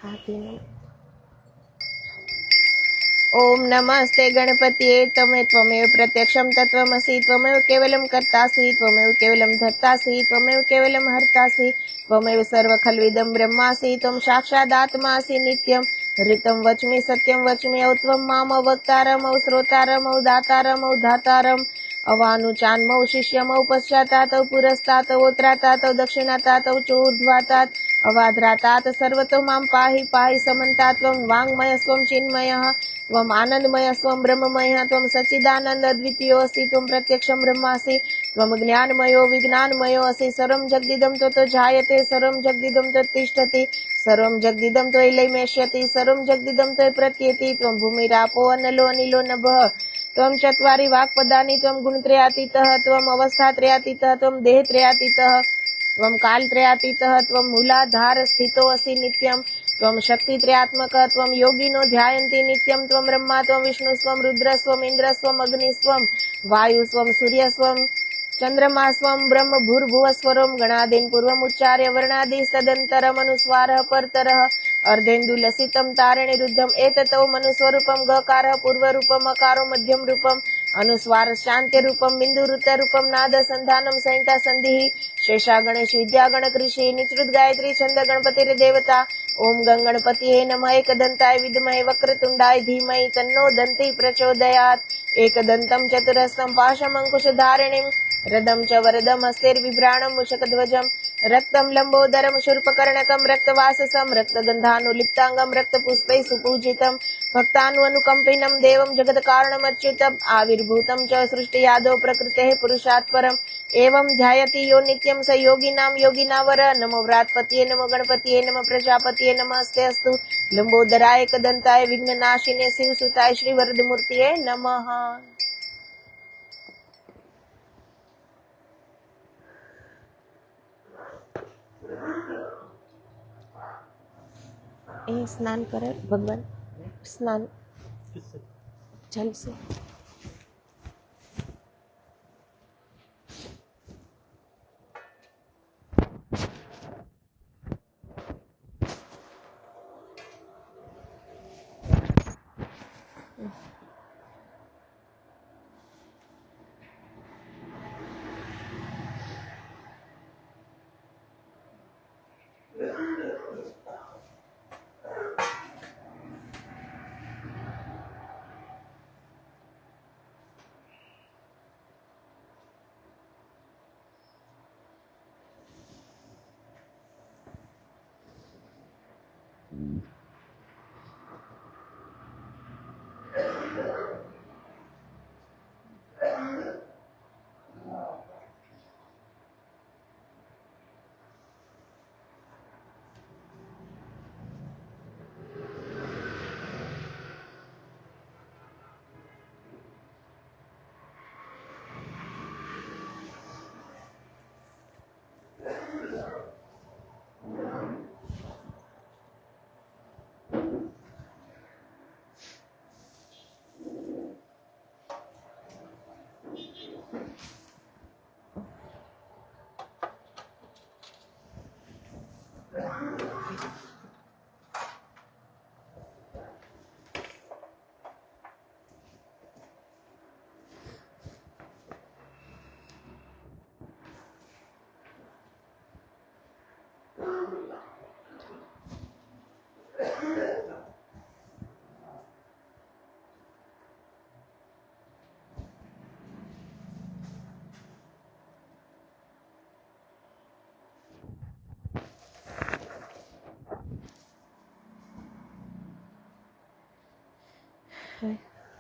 हाथी। ओम नमस्ते गणपतिये तमे त्वमेव प्रत्यक्षं तत्त्वमसि त्वमेव केवलं कर्तासि त्वमेव केवलं धर्तासि त्वमेव केवलं हर्तासि त्वमेव सर्वखल्विदं ब्रह्मासि त्वं साक्षादात्मासि नित्यं ऋतं वच्मि सत्यं वच्मि औ त्वं मामौ वक्तारमौ श्रोतारमौ दातारमौ धातारम् अवानुचान्मौ शिष्यमौ पश्चातातौ पुरस्तातौ उत्तरातातौ दक्षिणातातौ चोर्ध्वातात् अवाध्रातात् सर्वतो मां पाहि पाहि समन्तात् त्वं वाङ्मयस्त्वं चिन्मयः त्वम् आनन्दमय स्वं ब्रह्ममय त्वं सच्चिदानन्द अद्वितीयोऽसि त्वं प्रत्यक्षं ब्रह्मासि त्वं ज्ञानमयो विज्ञानमयो असि सर्वं जगदिदं त्वतो जायते सर्वं जगदिदं त्वत्तिष्ठति सर्वं जगदिदं त्वयि लयमेष्यति सर्वं जगदिदं त्वयि प्रत्येति त्वं भूमिरापो अनलो अनिलो नभः त्वं चत्वारि वाक्पदानि त्वं गुणत्रयातीतः त्वम् अवस्थात्रयातीतः त्वं देहत्रयातीतः त्वं कालत्रयातीतः त्वं मूलाधार स्थितो असि नित्यं त्वं शक्तित्रयात्मकः त्वं योगिनो ध्यायन्ति नित्यं त्वं ब्रह्मा त्वं विष्णुस्त्वं रुद्रस्त्वम् इन्द्रस्त्वम् अग्निस्त्वं वायुस्त्वं सूर्यस्त्वं चन्द्रमास्त्वं ब्रह्म भूर्भुवस्वरं गणादीन् पूर्वमुच्चार्य वर्णादि सदन्तरमनुस्वारः परतरः अर्धेन्दुलसितं तारणिरुद्धम् एततो मनुस्वरूपं गकारः पूर्वरूपम् अकारो मध्यम रूपम् अनुस्वार शान्त्यरूपं बिन्दुरुतरूपं नादसन्धानं संहिता सन्धिः शेषा गणेश विद्या गणकृषि निचृत गायत्री छंद गणपतिर्देवता ओम गंगणपतिये नमः एकदन्ताय विद्महे वक्रतुण्डाय धीमहि तन्नो दन्ती प्रचोदयात् एकदन्तं चतुरस्तं पाशमङ्कुशधारिणीं रदं च वरदं हस्तेर्बिभ्राणं मुषकध्वजं रक्तं लम्बोदरं शूर्पकर्णकं रक्तवाससं रक्तगन्धानुलिप्ताङ्गं रक्तपुष्पैः सुपूजितं भक्तानुकम्पिनं देवं जगत्कारणमच्युतम् आविर्भूतं च सृष्टियादौ प्रकृतेः पुरुषात् परम् एवं ध्यायति यो नित्यं स योगिनां योगिनावर नमो व्रातपतिये नमो गणपतिये नमो प्रजापतिये नमस्ते अस्तु लंबोदराय एकदन्ताय विघ्ननाशिने शिवसुताय श्री वरदमूर्तिये नमः। स्नान करे भगवान स्नान जल से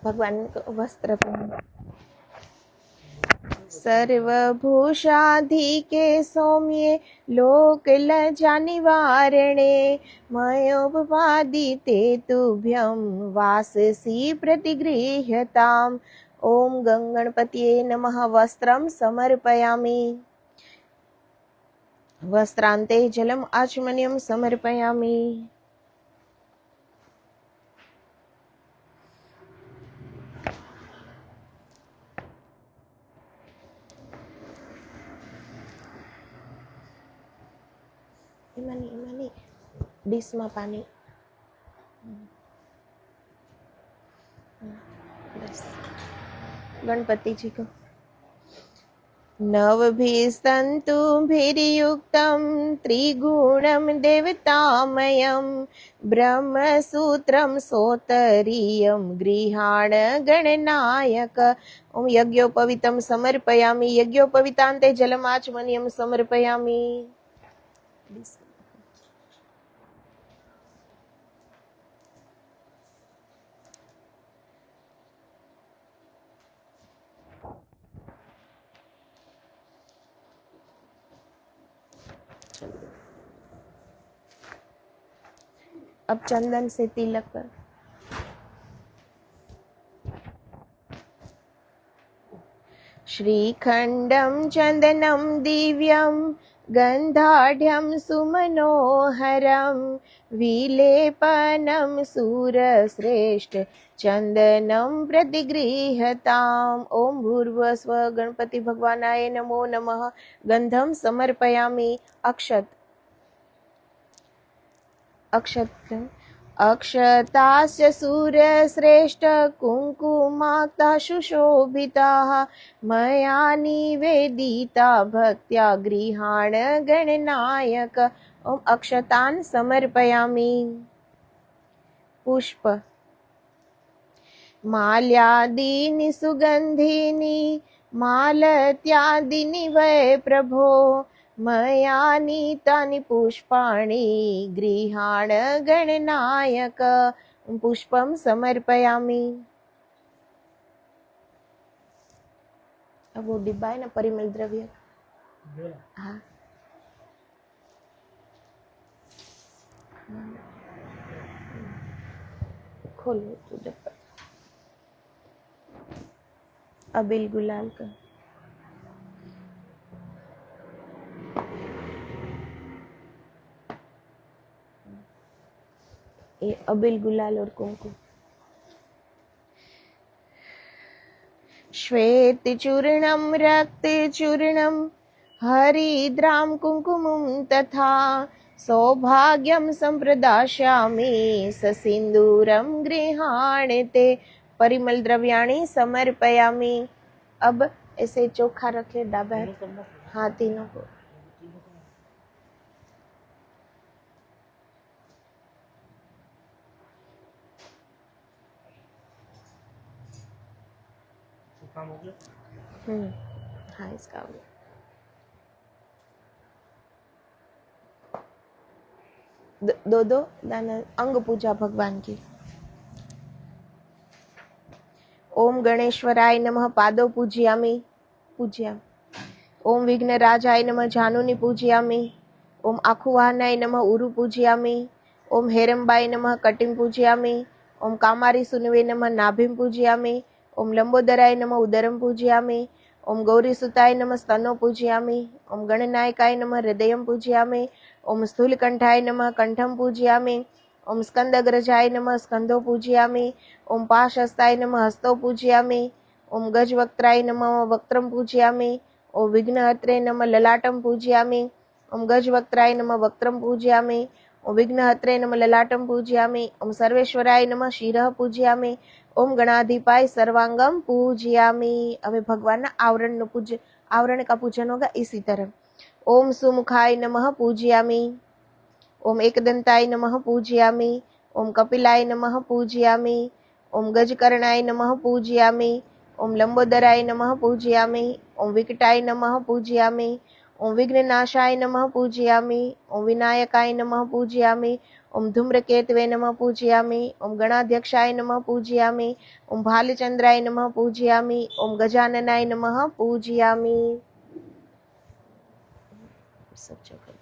भगवान को वस्त्र पहन सर्वभूषाधिके सौम्ये लोकलज्जानिवारणे मयोपपादिते तुभ्यं वाससि प्रतिगृह्यताम्। ओम गंगणपतिये नमः। वस्त्रं समर्पयामि। वस्त्रान्ते जलम् आचमनीयं समर्पयामि। इमानी डिशમાં પાણી बस। गणपति जी को नवभिस्तन्तुभिर्युक्तं त्रिगुणं देवतामयं ब्रह्मसूत्रं सोत्तरीयं गृहाण गणनायक। ओम यज्ञोपवीतं समर्पयामि। यज्ञोपवीतान्ते जलमाचमनीयं समर्पयामि। अब चंदन से तिलक कर। श्रीखंडं चंदनं दिव्यं गंधाढ्यं सुमनोहरं विलेपनं सूरश्रेष्ठ चंदनं प्रतिगृह्यताम्। ओम भूर्भुवस्व गणपति भगवानाय नमो नमः। गंधं समर्पयामि। अक्षत अक्षतास्य सूर्यश्रेष्ठ कुङ्कुमाक्ता सुशोभिताः मया निवेदिता भक्त्या गृहाण गणनायक। ओम अक्षतान् समर्पयामि। पुष्प माल्यादीनि सुगन्धिनि मालत्यादीनि वै प्रभो मया नीतानि पुष्पाणि गृहाण गणनायक। पुष्पं समर्पयामि। अब वो डिब्बा है ना परिमल द्रव्य, हाँ खोलो तो डब्बा। अबील गुलाल का ये अबील गुलाल और कुमकुम। श्वेत चूर्णम रक्त चूर्णम हरिद्राम कुंकुमं तथा सौभाग्यं संप्रदास्यामि ससिंदूरं गृहाणते। परिमल द्रव्याणि समर्पयामि। अब ऐसे चोखा रखे डाबा, हाँ तीनों को। हाँ इसका हो गया। दो दाना अंग पूजा भगवान की। ओम गणेश्वराय नमः पादो पूजयामि। ओम विघ्नराजाय नमः जानुनि पूजयामि। ओम आखुवाहनाय नमः उरु पूजयामि। ओम हेरंबाय नमः कटिं पूजयामि। ओम कामारी सुनवे नमः नाभिं पूजयामि। ओम लंबोदराय नमः उदरं पूजयामि। ओम गौरीसुताय नमः स्तनो पूजयामि। ओम गणनायकाय नमः हृदयं पूजयामि। ओम स्थूलकंठाय नमः कंठं पूजयामि। ओम स्कंदग्रजाय नमः स्कंधो पूजयामि। ओम पाशहस्ताय नमः हस्तो पूजयामि। ओम गजवक्त्राय नमः वक्त्रं पूजयामि। ओम विघ्नहत्रे नमः ललाटं पूजयामि। ओम गजवक्त्राय नमः वक्त्रं पूजयामि। ओम विघ्नहत्रे नमः ललाटं पूजयामि। ओम सर्वेश्वराय नमः शिरः पूजयामि। ओम गणाधिपाय सर्वांगम पूजयामि। अभी भगवान ना आवरण का पूजन होगा इसी तरह। ओम सुमुखाय नमः पूजयामि। ओम एकदंताय नमः पूजयामि। ओम कपिलाय नमः पूजयामि। ओम गजकर्णाय नमः पूजयामि। ओम लंबोदराय नमः पूजयामि। ओम विकटाय नमः पूजयामि। ओम विघ्ननाशाय नमः पूजयामि। ओम विनायकाय नमः पूजयामि। ओम धूम्रकेतवे नमः पूजयामि। ओम गणाध्यक्षाय नमः पूजयामि। ओम भालचंद्राय नमः पूजयामि। ओम गजाननाय नमः पूजयामि। सब जगह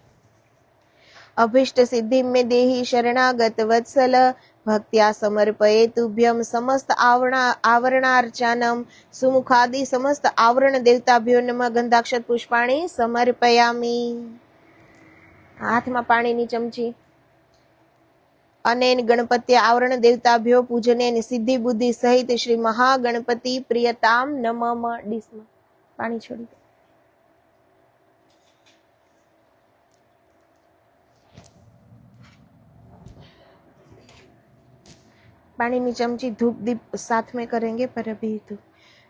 अभीष्ट सिद्धि में देहि शरणागत वत्सल भक्त्या समर्पये तुभ्यं समस्त आवरणार्चनम सुमुखादि समस्त आवरण देवताभ्यो नमः गंधाक्षत पुष्पाणि समर्पयामि। હાથમાં પાણીની ચમચી. અનેન ગણપતિ આવરણ દેવતાભ્યો પૂજને સિદ્ધિ બુદ્ધિ સહિત શ્રી મહાગણપતિ પ્રિયતામ નમઃ. ડીશમાં પાણી છોડી દો. पानी में चमची धूप दीप साथ में करेंगे पर अभी धूप.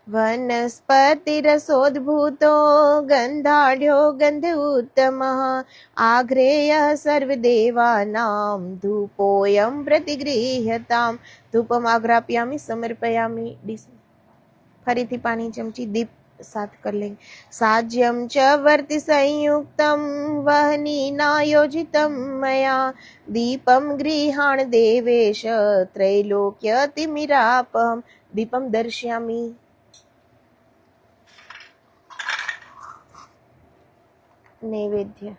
वनस्पति रसोद्भूतो गंधाढ्यो गंध उत्तम आग्रेय सर्वदेवानां धूपोऽयं प्रतिगृह्यताम्. धूपम आग्राप्यामि समर्पयामि. फरीथी पानी चमची दीप साथ कर लेंगे. साज्यम च वर्ति संयुक्तं वह्निना योजितं मया दीपम गृहाण देवेश त्रैलोक्यतिमिरापहम्. दीपम दर्शयामि. नैवेद्य.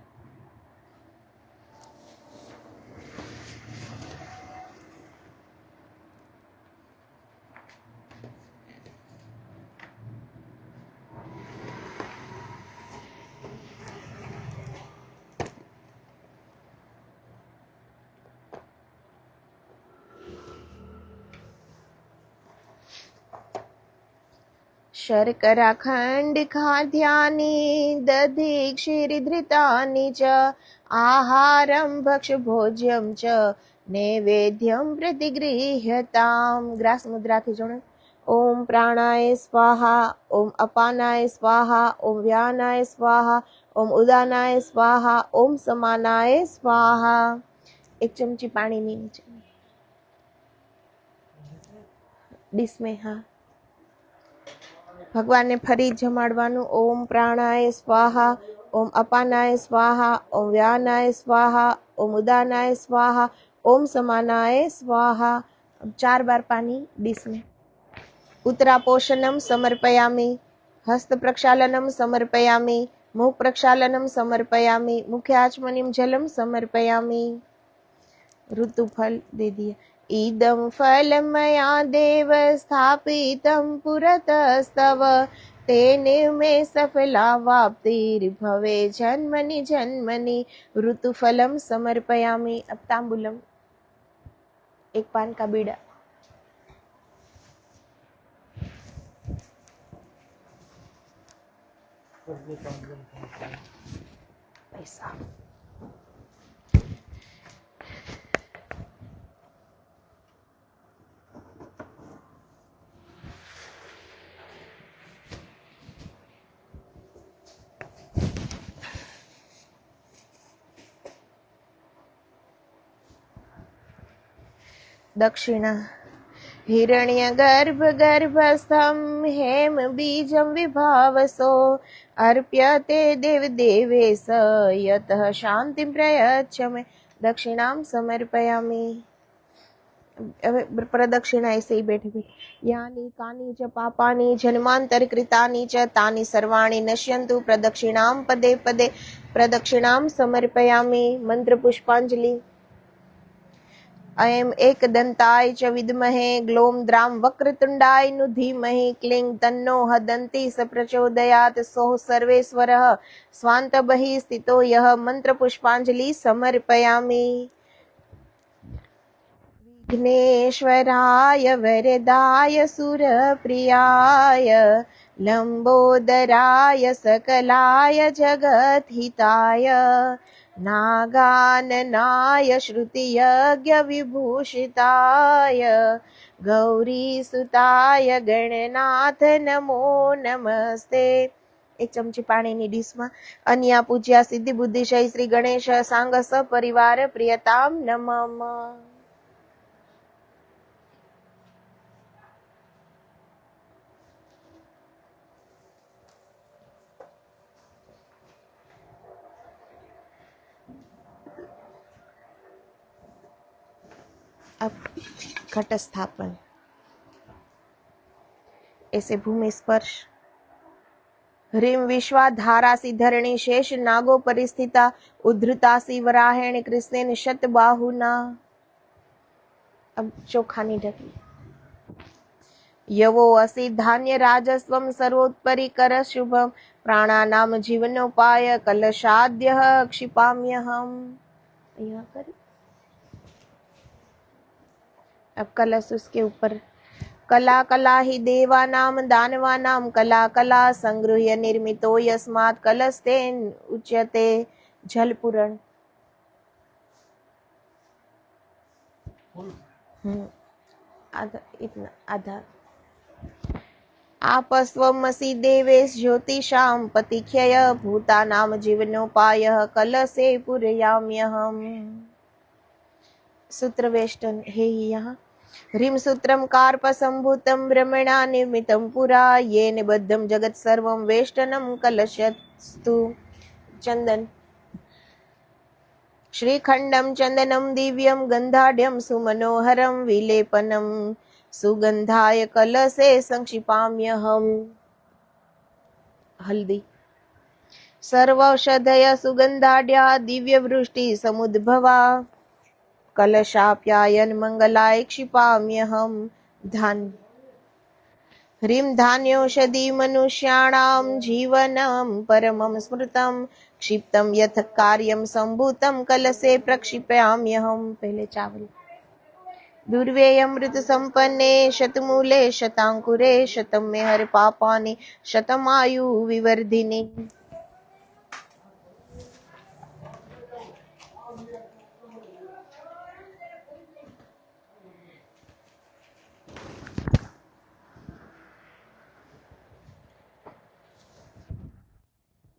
शर्करा खंड खाद्यानि दधि क्षीरधृतानि च आहारं भक्ष्यभोज्यं च नैवेद्यं प्रतिगृह्यताम्. ग्रास मुद्राથી જોડો. ओम प्राणाय स्वाहा, ओम अपानाय स्वाहा, ओम व्यानाय स्वाहा, ओम उदानाय स्वाहा, ओम समानाय स्वाहा. एक चमची पाણીની નીચે ડીશ में. हाँ, भगवान ने फरी जमाड़वानुं. ओम प्राणाय स्वाहा, ओम अपानाय स्वाहा, ओम व्यानाय स्वाहा, ओम उदानाय स्वाहा, ओम समानाय स्वाहा. 4 बार पानी डिश में. उत्तरापोषणम समर्पयामि, हस्त प्रक्षालनम समर्पयामि, मुख प्रक्षालनम समर्पयामि, मुख्याचमनीम जलम समर्पयामि. ऋतुफल दे दिया. इदं फलं मया देव स्थापितं पुरतस्तव तेन मे सफलावाप्तिर्भवे जन्मनि जन्मनि. ऋतुफलं समर्पयामि. अब तांबूलम, एक पान का बीड़ा. पैसा. दक्षिणा. हिरण्यगर्भ गर्भस्थं हेम बीजं विभावसो अर्प्यते देवदेवेश यतः शान्तिं प्रयच्छ मे. दक्षिणां समर्पयामि. प्रदक्षिणा ऐसे ही बैठे भी. यानि कानि च पापानि जन्मान्तरकृतानि च तानि सर्वाणि नश्यन्तु. प्रदक्षिणां पदे पदे प्रदक्षिणां समर्पयामि. मंत्र पुष्पांजलि. अयम एकदंताय च विद्महे ग्लोम द्राम वक्रतुंडाय नु धीमहि क्लीं तन्नो हदन्ति स प्रचोदयात्. सौः सर्वेश्वरः स्वान्तबहिः स्थितो यः. मंत्र पुष्पांजलि समर्पयामि. विघ्नेश्वराय वरदाय सुरप्रियाय लंबोदराय सकलाय जगद्हिताय नागाननाय श्रुतियज्ञविभूषिताय गौरीसुताय गणनाथ नमो नमस्ते. एक चमची पाણીની ડીશમાં. अन्या पूज्या सिद्धि बुद्धिशय श्री गणेश सांग सपरिवार प्रियताम नमः. अब घट स्थापन. ऐसे भूमि स्पर्श. ह्रीं विश्वाधारासी धरणी शेष नागो परिस्थिता उद्धृतासी वराहेण कृष्णेन शतबाहुना. अब चोखानी ढकी. यवो असि धान्य राजस्वं सर्वोत्परिकर शुभम प्राणानाम जीवनोपाय कलशाद्य क्षिपाम्यहम। यहाँ करें अब कलश उसके ऊपर। कला कला हि देवानाम दानवानाम कला कला संगृह्य निर्मितो यस्मात् कलस्तेन उच्यते जलपुरण। आधा इतना आधा। आपस्वमसि देवेश ज्योतिषां पतिख्यय भूतानां जीवनोपायः कलशे पूरयाम्यहम्। सूत्र वेष्टन हे यहाँ। ह्रीं सूत्रं कार्पसम्भूतं ब्रह्मणा निर्मितं पुरा येन बद्धं जगत् सर्वं वेष्टनं कलशस्तु। चंदन। श्रीखण्डं चन्दनं दिव्यं गन्धाढ्यं सुमनोहरं विलेपनं सुगंधाय कलशे संक्षिपाम्यहम्। हल्दी। सर्वौषधय सुगंधाढ्या दिव्यवृष्टि समुद्भवा कलशाप्यायन मंगलाय क्षिपाम्यहम्। धान्य। ह्रीं धान्योषधि मनुष्याणां जीवनं परमं स्मृतं क्षिप्तं यथ कार्यं संभूतं कलशे प्रक्षिपाम्यहम्। पहले चावल। दुर्वेयमृत संपन्ने शतमूले शतांकुरे शतं मे हर पापानि शतमायु विवर्धिनी।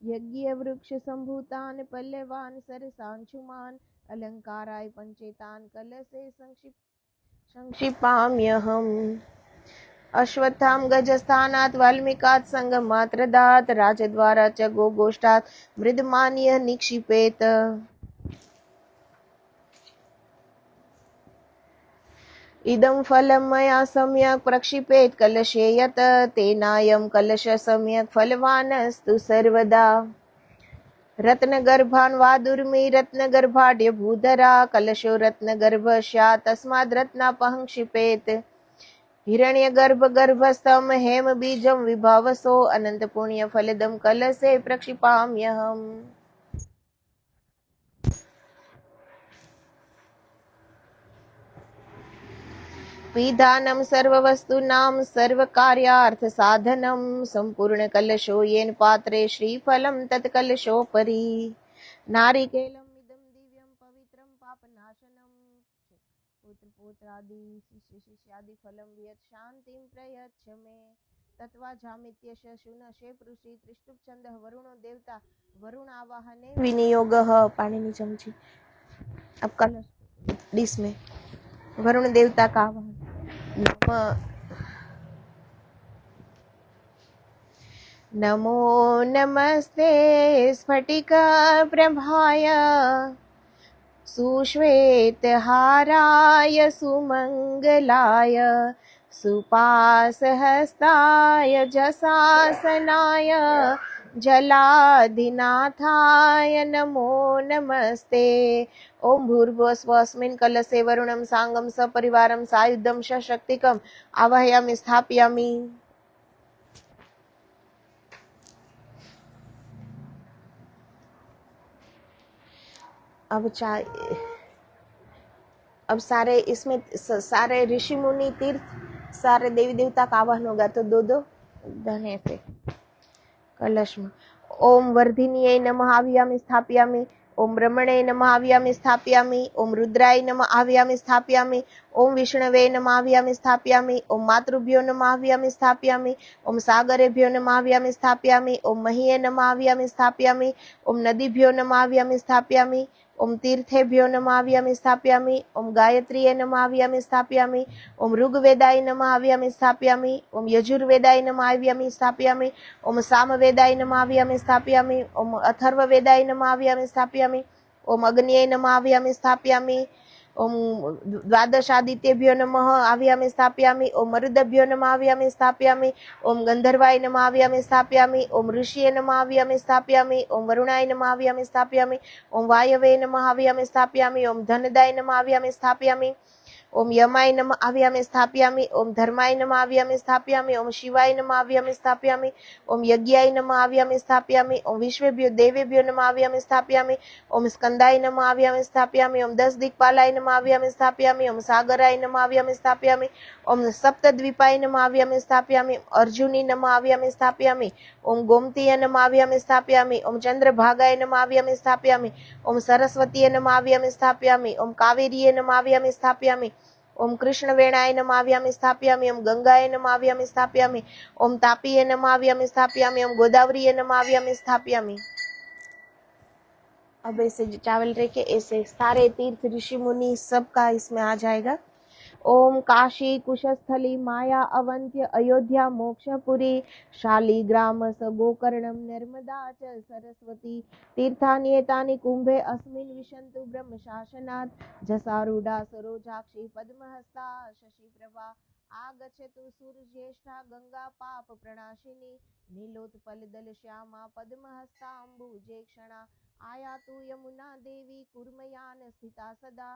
यज्ञ वृक्ष संभूतान पल्लवान सरसांशुमान अलंकाराय पंचेतान कलशे संक्षिपाम्यहम्। अश्वत्थाम गजस्थानात् वाल्मीकात् संगमात्रदात् राजद्वारा च गोगोष्ठात् मृदमान्य निक्षिपेत। इदं फलं मया सम्यक् प्रक्षिपेत् कलशे यत् तेनायं कलश सम्यक् फलवानस्तु सर्वदा। रत्नगर्भान् वादुर्मि रत्नगर्भाढ्य भूधरा कलशो रत्नगर्भः स्यात् तस्माद् रत्नापहं क्षिपेत्। हिरण्यगर्भ गर्भस्थं हेम बीजं विभावसो अनंत पुण्य फलदं कलशे प्रक्षिपाम्यहम्। पिधानं सर्ववस्तूनां सर्वकार्यार्थ साधनं संपूर्ण कलशो येन पात्रे श्रीफलं तत्कलशोपरि। नारिकेलम् इदं दिव्यं पवित्रं पापनाशनं पुत्र पुत्रादि शिष्य शिष्यादि फलं वियत् शान्तिं प्रयच्छ मे। तत्त्वाजामित्यश शुनशे पृषि त्रिष्टुप छन्दः वरुणो देवता वरुण आवाहने विनियोगः। पानी चमची। अब कलश डिश में वरुण देवता का आवाहन। नमो नमस्ते स्फटिक प्रभाय सुश्वेतहाराय सुमंगलाय सुपासहस्ताय जसासनाय जलाधिनाथाय नमो नमस्ते। ओम भूर्भुवः स्वस्मिन् कलशे वरुणं सांगं सपरिवारं सायुधं सशक्तिकम् आवाहयामि स्थापयामि। अब सारे इसमें सारे ऋषि मुनि तीर्थ सारे देवी देवता का आवाहन होगा तो दो दो धने से कलश में। ओम वर्धिनीये नमः आवाहयामि स्थापयामि। ओम ब्रह्मणे नमः आवाहयामि स्थापयामि। ओम रुद्राय नमः आवाहयामि स्थापयामि। ओम विष्णवे नमः आवाहयामि स्थापयामि। ओम मातृभ्यो नमः आवाहयामि स्थापयामि। ओम सागरेभ्यो नमः आवाहयामि स्थापयामि। ओम मह्ये नमः आवाहयामि स्थापयामि। ओम नदीभ्यो नमः आवाहयामि स्थापयामि। ओम तीर्थेभ्यो नमः आवाहयामि स्थापयामि। ओम गायत्रीये नमः आवाहयामि स्थापयामि। ओम ऋग्वेदाय नमः आवाहयामि स्थापयामि। ओम यजुर्वेदाय नमः आवाहयामि स्थापयामि। ओम सामवेदाय नमः आवाहयामि स्थापयामि। ओम अथर्ववेदाय नमः आवाहयामि स्थापयामि। ओम अग्नये नमः आवाहयामि स्थापयामि। ओम द्वादशादित्येभ्यो नमः आवाहयामि स्थापयामि। ओम मरुदभ्यो नमः आवाहयामि स्थापयामि। ओम गंधर्वाय नमः आवाहयामि स्थापयामि। ओम ऋषिये नमः आवाहयामि स्थापयामि। ओम वरुणाय नमः आवाहयामि स्थापयामि। ओम वायवे नमः आवाहयामि स्थापयामि। ओम धनदाय नमः आवाहयामि स्थापयामि। ओम यमाय नमः आव्यामि स्थापयामि। ओम धर्माय नमः आव्यामि स्थापयामि। ओम शिवाय नमः आव्यामि स्थापयामि। ओम यज्ञाय नमः आव्यामि स्थापयामि। ओम विश्वेभ्यो देवेभ्यो नमः आव्यामि स्थापयामि। ओम स्कंदाय नमः आव्यामि स्थापयामि। ओम 10 दिक्पालाय नमः आव्यामि स्थापयामि। ओम सागराय नमः आव्यामि स्थापयामि। ओम सप्तद्वीपाय नमः आव्यामि स्थापयामि। अर्जुनी नमः आव्यामि स्थापयामि। ओम गोमतीय नमः आव्यामि स्थापयामि। ओम चंद्रभागाय नमः आव्यामि स्थापयामि। ओम सरस्वतीय नमः आव्यामि स्थापयामि। ओम कावेरीय नमः आव्यामि स्थापयामि। ओम कृष्णवेणाय नमः आव्यामि स्थापयामि। ओम गंगाय नमः आव्यामि स्थापयामि। ओम तापीय नमः आव्यामि स्थापयामि। ओम गोदावरीय नमः आव्यामि स्थापयामि। अब ऐसे जो चावल रखे ऐसे सारे तीर्थ ऋषि मुनि सबका इसमें आ जाएगा। ओम काशी कुशस्थली माया अवंत्य अयोध्या मोक्षपुरी शालिग्राम गोकर्णम नर्मदा च सरस्वती तीर्थानि एतानि कुंभे अस्मिन् विशन्तु ब्रह्म शासनात् जसारूढ़ा सरोजाक्षी पद्महस्ता शशिप्रभा आगच्छतु सूर्यज्येष्ठा गंगा पाप प्रणाशिनी नीलोत्पलदल श्यामा पद्महस्ता अम्बुजेक्षणा आयातु यमुना देवी कुर्मयान स्थिता सदा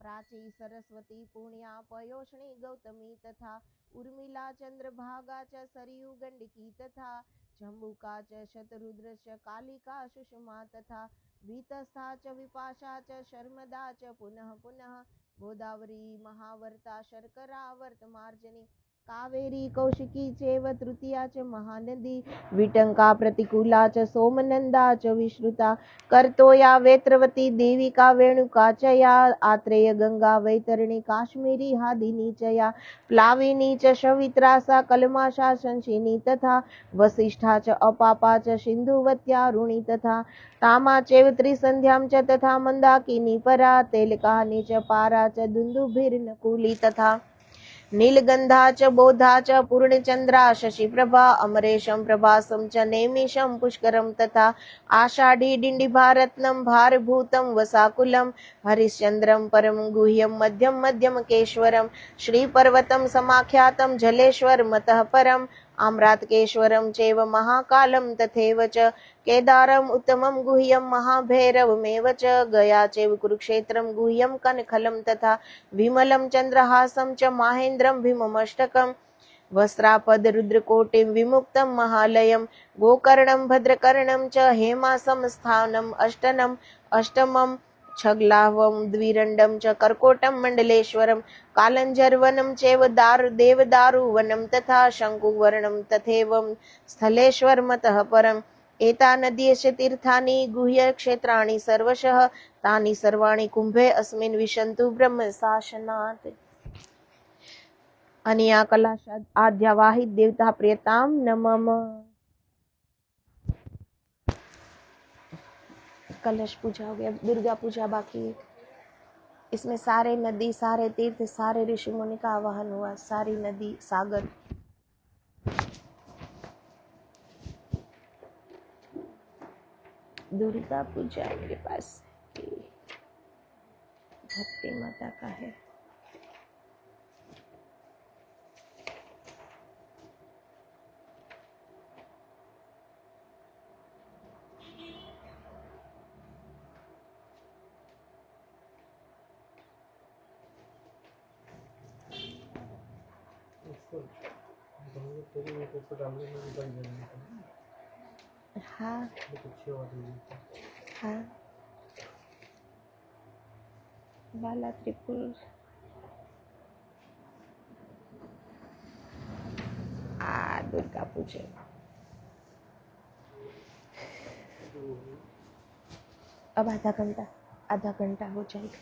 प्राची सरस्वती पुण्या पयोष्णी गौतमी तथा उर्मिला चंद्रभागा च सरयू गंडकी तथा जम्बुका च शतरुद्र च कालिका सुषमा तथा वीतस्था च विपाशा च शर्मदा च पुनः पुनः गोदावरी महावर्ता शर्करा वर्तमार्जनी कावेरी कौशिकी चैव तृतीया च महानदी विटंका प्रतिकूला च सोमनंदा च विश्रुता कर्तोया वेत्रवती देविका वेणुका च या आत्रेय गंगा वैतरणी काश्मीरी हादिनी च या प्लाविनी च शवित्रासा कलमाशा शंशिनी तथा वसिष्ठा च अपापा च सिंधुवत्या रुणी तथा तामा चैव त्रिसंध्यां च तथा मंदाकिनी परा तेलकानि च पारा च दुन्दुभिर्नकुली तथा नीलगंधा च बोधा च पूर्णचंद्रा शशिप्रभा अमरेशं प्रभासं च नैमिषं पुष्करं तथा आषाढ़ी डिंडिभारत्नं भारभूतं वसाकुलं हरिश्चंद्रं परम गुह्यं मध्यम मध्यमकेश्वरं श्रीपर्वतं समाख्यातं जलेश्वरमतः परम् आम्रातकेश्वरं चैव महाकालं तथैव च केदारम् उत्तमं गुह्यं महाभैरवमेव च गया चैव कुरुक्षेत्रं गुह्यं कनखलं तथा विमलं चन्द्रहासं च माहेन्द्रं भीममष्टकम् वस्त्रापद रुद्रकोटिं विमुक्तं महालयं गोकर्णं भद्रकर्णं च हेमासं स्थानम् अष्टमं छगलावं द्विरण्डं च कर्कोटं मण्डलेश्वरं कालञ्जरवनं चैव देवदारुवनं तथा शङ्कुवर्णं तथैवं स्थलेश्वरमतः परम् एता नदीश्च तीर्थानि गुह्यक्षेत्राणि सर्वशः तानि सर्वाणि कुम्भे अस्मिन् विशन्तु ब्रह्म शासनात् अनिया कलाशाद आद्यावाहित देवता प्रियताम नमः। कलश पूजा हो गया, दुर्गा पूजा बाकी है। इसमें सारे नदी सारे तीर्थ सारे ऋषि मुनि का आवाहन हुआ, सारी नदी सागर। दुर्गा पूजा मेरे पास धरती माता का है। हाँ हाँ बाला त्रिपुर दुर्गा पूजा अब आधा घंटा हो जाएगा।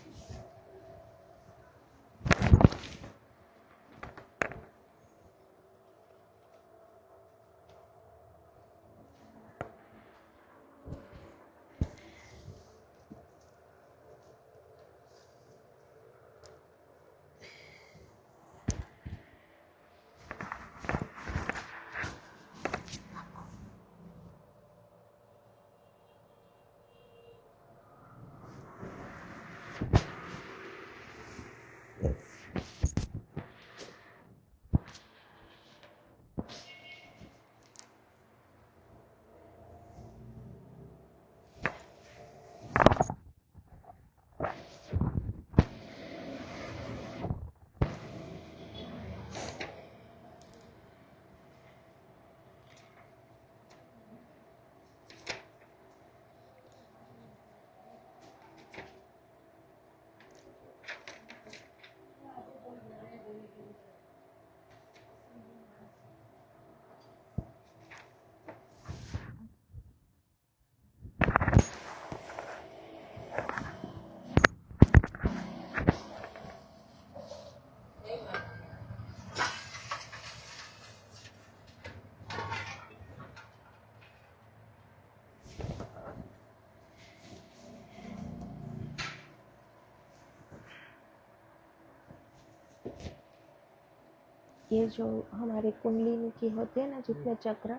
ये जो हमारे कुंडलिनी की होती है ना जितने चक्र,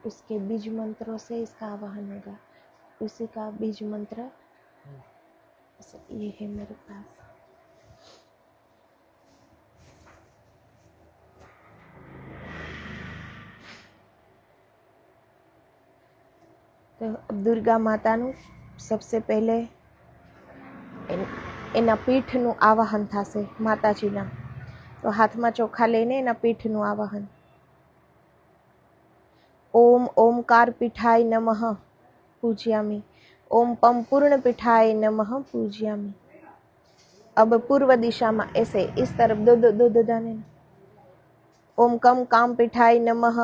उसके बीज मंत्रों से इसका आवाहन होगा। उसी का बीज मंत्र ये है मेरे पास। તો દુર્ગા માતાનું સબસે પહેલે એના પીઠનું આવાહન થશે માતાજીના। તો હાથમાં ચોખા લઈને એના પીઠનું આવાહન। ઓમ ઓમકાર પીઠાય નમઃ પૂજ્યામિ। ओम पम पूर्ण पिठाय नमः पूजयामि। अब पूर्व दिशा में ऐसे इस तरफ दो दाने। ओम कम काम पिठाय नमः।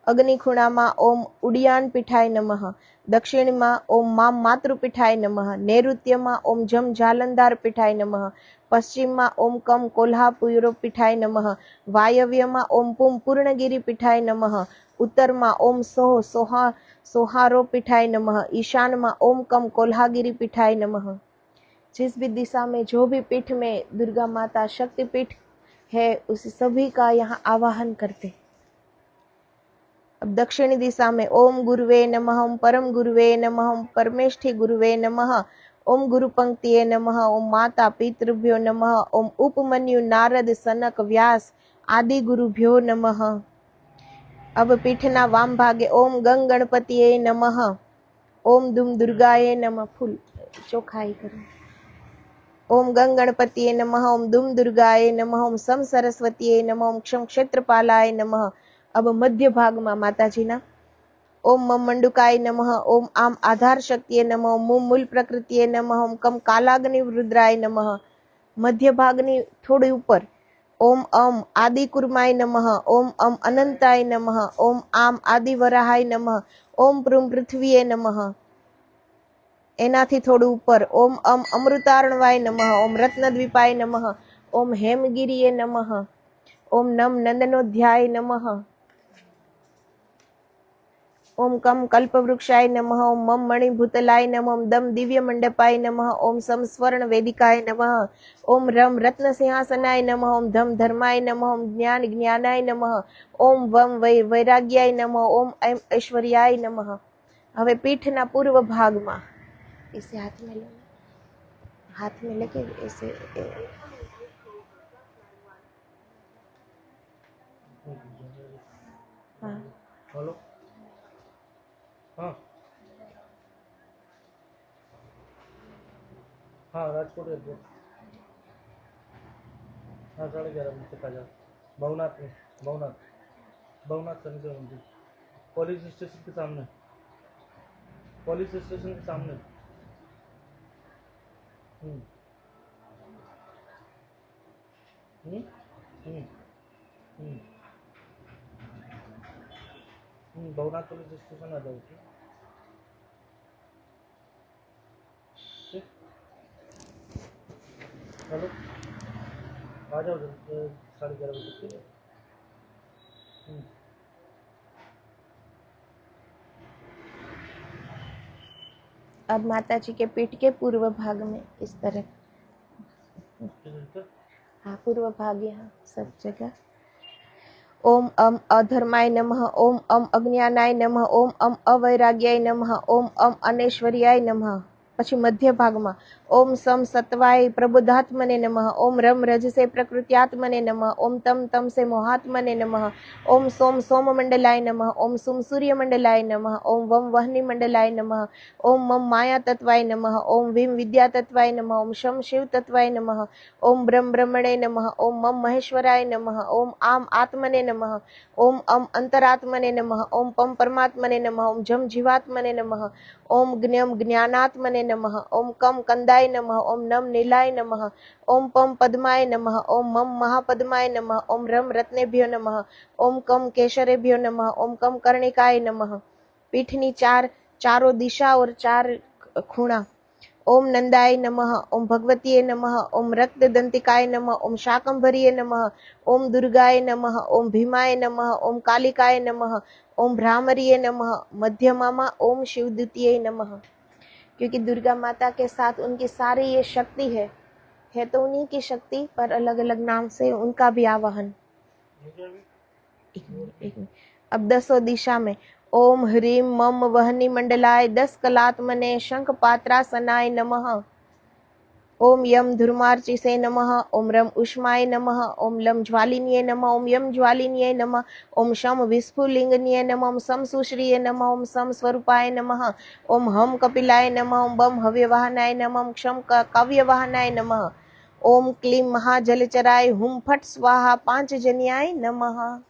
अग्नि खुणा में ओम उडियान पिठाय नमः। दक्षिण में ओम माम मातृ पिठाय नमः। नैऋत्य में ओम जम जालंधार पिठाय नमः। पश्चिम में ओम कम कोल्हापुर पिठाय नमः। वायव्य में ओम पुम पूर्णगिरि पिठाय नमः। उत्तर में ओम सोहारो पिठाय नमः। ईशान में ओम कम कोल्हागिरी पिठाय नमः। जिस भी दिशा में जो भी पीठ में दुर्गा माता शक्ति पीठ है उस सभी का यहाँ आवाहन करते। अब दक्षिणी दिशा में ओम गुरुवे नमः। ओम परम गुरुवे नमः। ओम परमेष्ठी गुरुवे नमः। ओम गुरु पंक्तिये नमः। ओम माता पितृभ्यो नमः। ओम उपमन्यु नारद सनक व्यास आदि गुरुभ्यो नमः। अब पीठना वाम भागे ओम गंग गणपतिये नमः। ओम दुम दुर्गाये नमः। फूल चोखाई करो। ओम गंग गणपतिये नमः। ओम दुम दुर्गाये नमः। ओम सम सरस्वतीये नमः। ओम क्षम क्षेत्रपालाय नमः। अब मध्य भाग में माताजीना ओम मम मंडुकाय नमः। ओम आम आधार शक्तिये नमः। ओम मुम मूल प्रकृतिये नमः। ओम कम कालाग्नि रुद्राय नमः। मध्य भागनी थोड़ी ऊपर ओम अम आदि कुर्माय नमः। ओम अम अनंताय नमः। ओम आम आदि वराहाय नमः। ओम प्रुम पृथ्वीये नमः। एनाथी थोड़ू ऊपर ओम अम अमृतार्णवाय नमः। ओम रत्नद्वीपाय नमः। ओम हेमगिरिये नमः। ओम नम नंदनोध्याय नमः। ओम कम कल्पवृक्षाय नमः। ओम मम मणिभूतलाय नमः। ओम दम दिव्य मंडपाय नमः। ओम सम स्वर्ण वेदिकाय नमः। ओम रम रत्न सिंहासनाय नमः। ओम धम धर्माय नमः। ओम ज्ञान ज्ञानाय नमः। ओम वम वैराग्याय नमः। ओम ऐम ऐश्वर्याय नमः। हवे पीठना पूर्व भाग में इसे हाथ में लो, हाथ में लेके ऐसे हाँ हेलो हाँ हाँ राजकोट एयरपोर्ट हाँ 11:30 बजे तक आ जाओ। भवनाथ में भवनाथ शनिदेव मंदिर पुलिस स्टेशन के सामने, पुलिस स्टेशन के सामने। हम्म हम्म हम्म भवनाथ पुलिस स्टेशन आ जाओ। ठीक हेलो आ जाओ 11:30 बजे। ठीक है अब माताजी के पीठ के पूर्व भाग में इस तरह, हाँ पूर्व भाग यहाँ सब जगह। ओम अम अधर्माय नमः। ओम अम अज्ञानाय नमः। ओम अम अवैराग्याय नमः। ओम अम अनेश्वर्याय नमः। પછી મધ્ય ભાગમાં ઓમ સમ સત્વાય પ્રબુદ્ધાત્મને નમઃ। ઓમ રમ રજસે પ્રકૃત્યાત્મને નમઃ। ઓમ તમ તમસે મોહાત્મને નમઃ। ઓમ સોમ સોમમંડલાય નમઃ। ઓમ સુમ સૂર્યમંડલાય નમઃ। ઓમ વમ વહ્નિમંડલાય નમઃ। ઓમ મમ માયા તત્વાય નમઃ। ઓમ વીમ વિદ્યા તત્વાય નમઃ। ઓમ શમ શિવ તત્વાય નમઃ। ઓમ બ્રહ્મ બ્રહ્મણે નમઃ। ઓમ મમ મહેશ્વરાય નમઃ। ઓમ આમ આત્મને નમઃ। ओम अम अंतरात्मने नमः। ओम पम परमात्मने नमः। ओम जम जीवात्मने नमः। ओम ज्ञम ज्ञानात्मने नमः। ओम कम कंदाय नमः। ओम नम नीलाय नमः। ओम पम पद्माय नमः। ओम मम महापद्माय नमः। ओम रम रत्नेभ्यो नमः। ओम कम केशरेभ्यो नमः। ओम कम कर्णिकाय नमः। पीठनी चारों दिशा और 4 खूणा ओम नंदाय नमः। ओम भगवतीये नमः। ओम रक्तदंतिकाय नमः। ओम शाकंभरीये नमः। ओम दुर्गाय नमः। ओम भीमाय नमः। ओम कालिकाय नमः। ओम भ्रामरीये नमः। मध्यमा में ओम शिवदूतीये नमः। क्योंकि दुर्गा माता के साथ उनकी सारी ये शक्ति है तो उन्हीं की शक्ति पर अलग अलग नाम से उनका भी आवाहन। अब 10 दिशा में ओम ह्रीं मम वहनी मंडलाय 10 कलात्मने शंख पात्रासनाय नमः। ओम यम धूर्मार्चिसे नमः। ओम रम उष्माय नमः। ओम लम ज्वालिन्ये नमः। ओम यम ज्वालिन्ये नमः। ओम शम विस्फुलिंगन्ये नमः। ओम सम सुश्रिये नमः। ओम सम स्वरूपाय नमः। ओम हम कपिलाय नमः। ओम बम हव्यवाहनाय नमः। ओम क्षम काव्यवाहनाय नमः। ओम क्लीं महाजलचराय हुम फट स्वाहा 5 जन्याय नमः।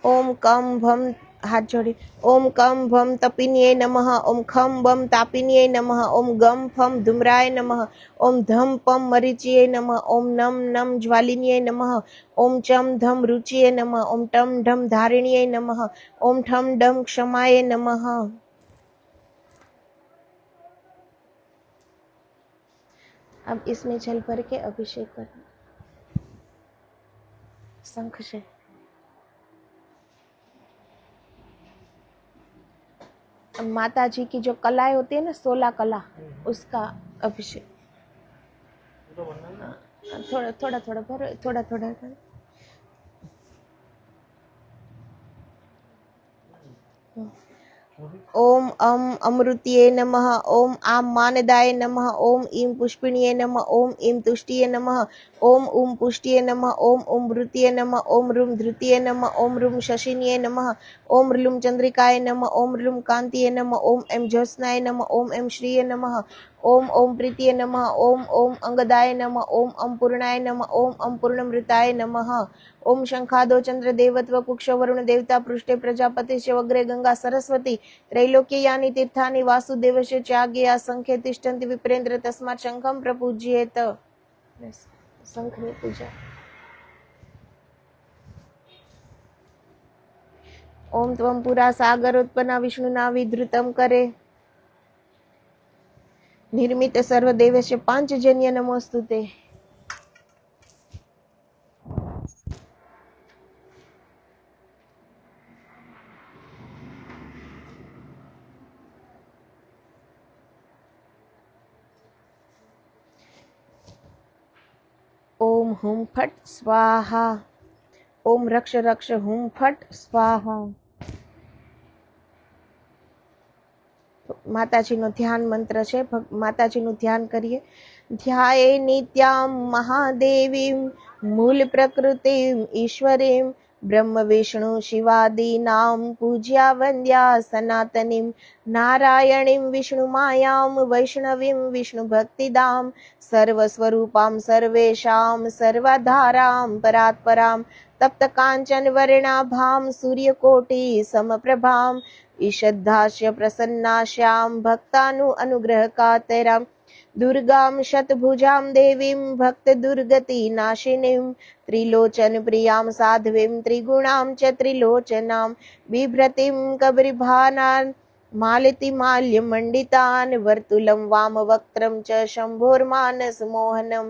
ओम कम भम हाथ जोड़ी ओम कम भम तपिन्ये नमः। ओम खम बम तापिन्ये नमः। ओम गम फम धूम्राय नमः। ओम धम पम मरीचिये नमः। ओम नम नम ज्वालिन्ये नमः। ओम चम धम रुचिये नमः। ओम टम ढम धारिण्ये नमः। ओम ठम डम क्षमाय नमः। अब इसमें जल भर के अभिषेक करना शंख से। अब माता जी की जो कलाएं होती है ना 16 कला उसका अभिषेक थोड़ा थोड़ा थोड़ा भर थोड़ा थोड़ा भर। ओम अमृतये नमः। ओम आम मानदाय नमः। ओम ईं पुष्पिण्ये नमः। ओम ईं तुष्टिये नमः। ओम पुष्टिये नमः। ओम वृत्तिये नमः। ओम रुम धृतिये नमः। ओम रुम शशिन्ये नमः। ओम रुम चंद्रिकाय नमः। ओम रुम कांतिये नमः। ओम एम ज्योत्स्नाय नमः। ओम श्रीये नमः। ओम प्रीतिये नमः। ओम अंगदाय नमः। ओम पूर्णाय नमः। ओम पूर्णमृताय नमः। ओम शंखादो चंद्र देवत्व कुक्ष वरुण देवता पृष्ठे प्रजापति शिवग्रे गंगा सरस्वती त्रैलोक्यानि तीर्थानि वासुदेवस्य त्यागे असंख्य तिष्ठन्ति विप्रेन्द्र तस्मात् शंखं प्रपूज्येत। शंख ની પૂજા। ओम त्वं पुरा सागरोत्पन्ना विष्णुना विधृतं करे निर्मित सर्वदेवस्य पांचजन्य नमोस्तुते। ओम हुम फट स्वाहा। ओम रक्ष रक्ष हुम फट स्वाहा। માતાજીનો ધ્યાન મંત્ર છે। માતાજીનું ધ્યાન કરીએ। ધ્યાયે નિત્યામ મહાદેવીમ મૂલ પ્રકૃતિમ ઈશ્વરીમ ब्रह्म विष्णु शिवादीनां पूज्या वन्द्या सनातनीं नारायणीं विष्णुमायां वैष्णवीं विष्णुभक्तिदां सर्वस्वरूपां सर्वेषां सर्वाधारां परात्परां तप्तकाञ्चनवर्णाभां सूर्यकोटि समप्रभां ईषद्धास्य प्रसन्नास्यां भक्तानु अनुग्रहकातरां दुर्गां शतभुजां देवीं भक्तदुर्गति नाशिनीं त्रिलोचन प्रियां साध्वीं त्रिगुणां च त्रिलोचनां बिभ्रतीं कबरिभानान् मालितिमाल्यमण्डितान् वर्तुलं वामवक्त्रं च शम्भोर्मानसमोहनं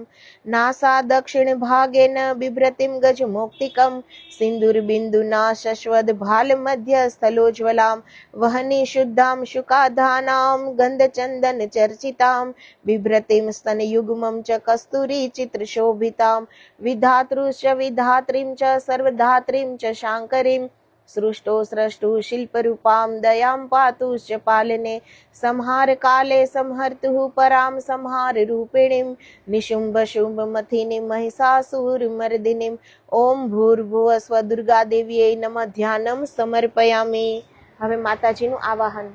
नासा दक्षिणभागेन बिभ्रतीं गजमौक्तिकं सिन्दूरबिन्दुना शश्वद्भालमध्यस्थलोज्ज्वलां वहनी शुद्धां शुकाधानां गन्धचन्दनचर्चितां बिभ्रतीं स्तनयुग्मं च कस्तूरी चित्रशोभितां विधातृश्च विधात्रीं च सर्वधात्रीं च शाङ्करीं सृष्टो स्रष्टु शिल्परूपां दयां पातुश्च पालने संहार काले संहर्तुः परां संहार रूपिणीं निशुम्भ शुम्भ मथिनीं महिषासुरमर्दिनीं ओम भूर्भुवः स्व दुर्गा देव्यै नमः। ध्यानं समर्पयामि। હવે માતાજીનું આવાહન।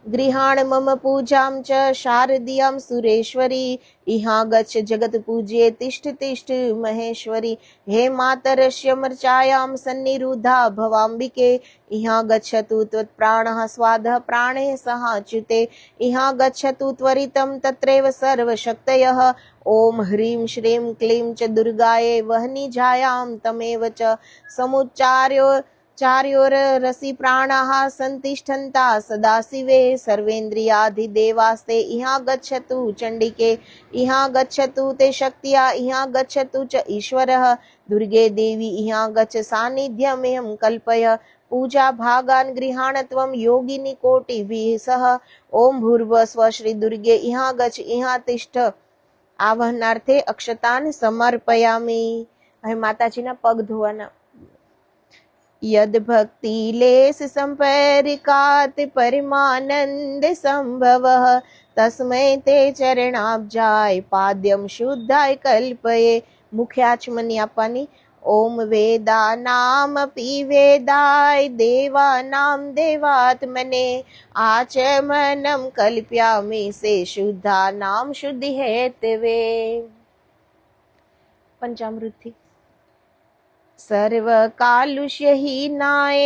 गृहाण मम पूजां च शारदीयां सुरेश्वरी इहा गच्छ जगत पूज्ये तिष्ठ तिष्ठ महेश्वरी हे मातरस्य मर्चायां सन्निरुद्धा भवाम्बिके इहा गच्छतु त्वत्प्राणः स्वादः प्राणे सहाच्युते इहा गच्छतु त्वरितं तत्रैव सर्वशक्तयः ओम ह्रीं श्रीं क्लीं च दुर्गायै वह्निजायां तमेव च समुच्चार्यो चार्योरसि प्राणाः संतिष्ठन्ता सदाशिवे सर्वेन्द्रियाधिदेवास्ते इहा गच्छतु चण्डिके इहा गच्छतु ते शक्त्या इहा गच्छतु च ईश्वरः दुर्गे देवी इहा गच्छ सान्निध्यमेहं कल्पय पूजा भागान् गृहाणत्वं योगिनी कोटिभिः सह ओम भूर्भुवः श्री दुर्गे इहाँ गच्छ इहाँ तिष्ठ आवाहनार्थे अक्षतान् समर्पयामि. હવે માતાજીના પગ ધોવાના. यद भक्ति लेस संपरिकात परमानंद संभवः तस्मै ते चरणाब्जाय पाद्यम शुद्धाय कल्पये. મુખ્ય આચમની આપવાની. ઓમ વેદાનામપી વેદાય દેવાનામ દેવાત્મને આચમનમ કલ્પ્યામિ સે શુદ્ધાનામ શુદ્ધિ હેતવે. પંચામૃતથી. सर्व कालुष्यहीनाय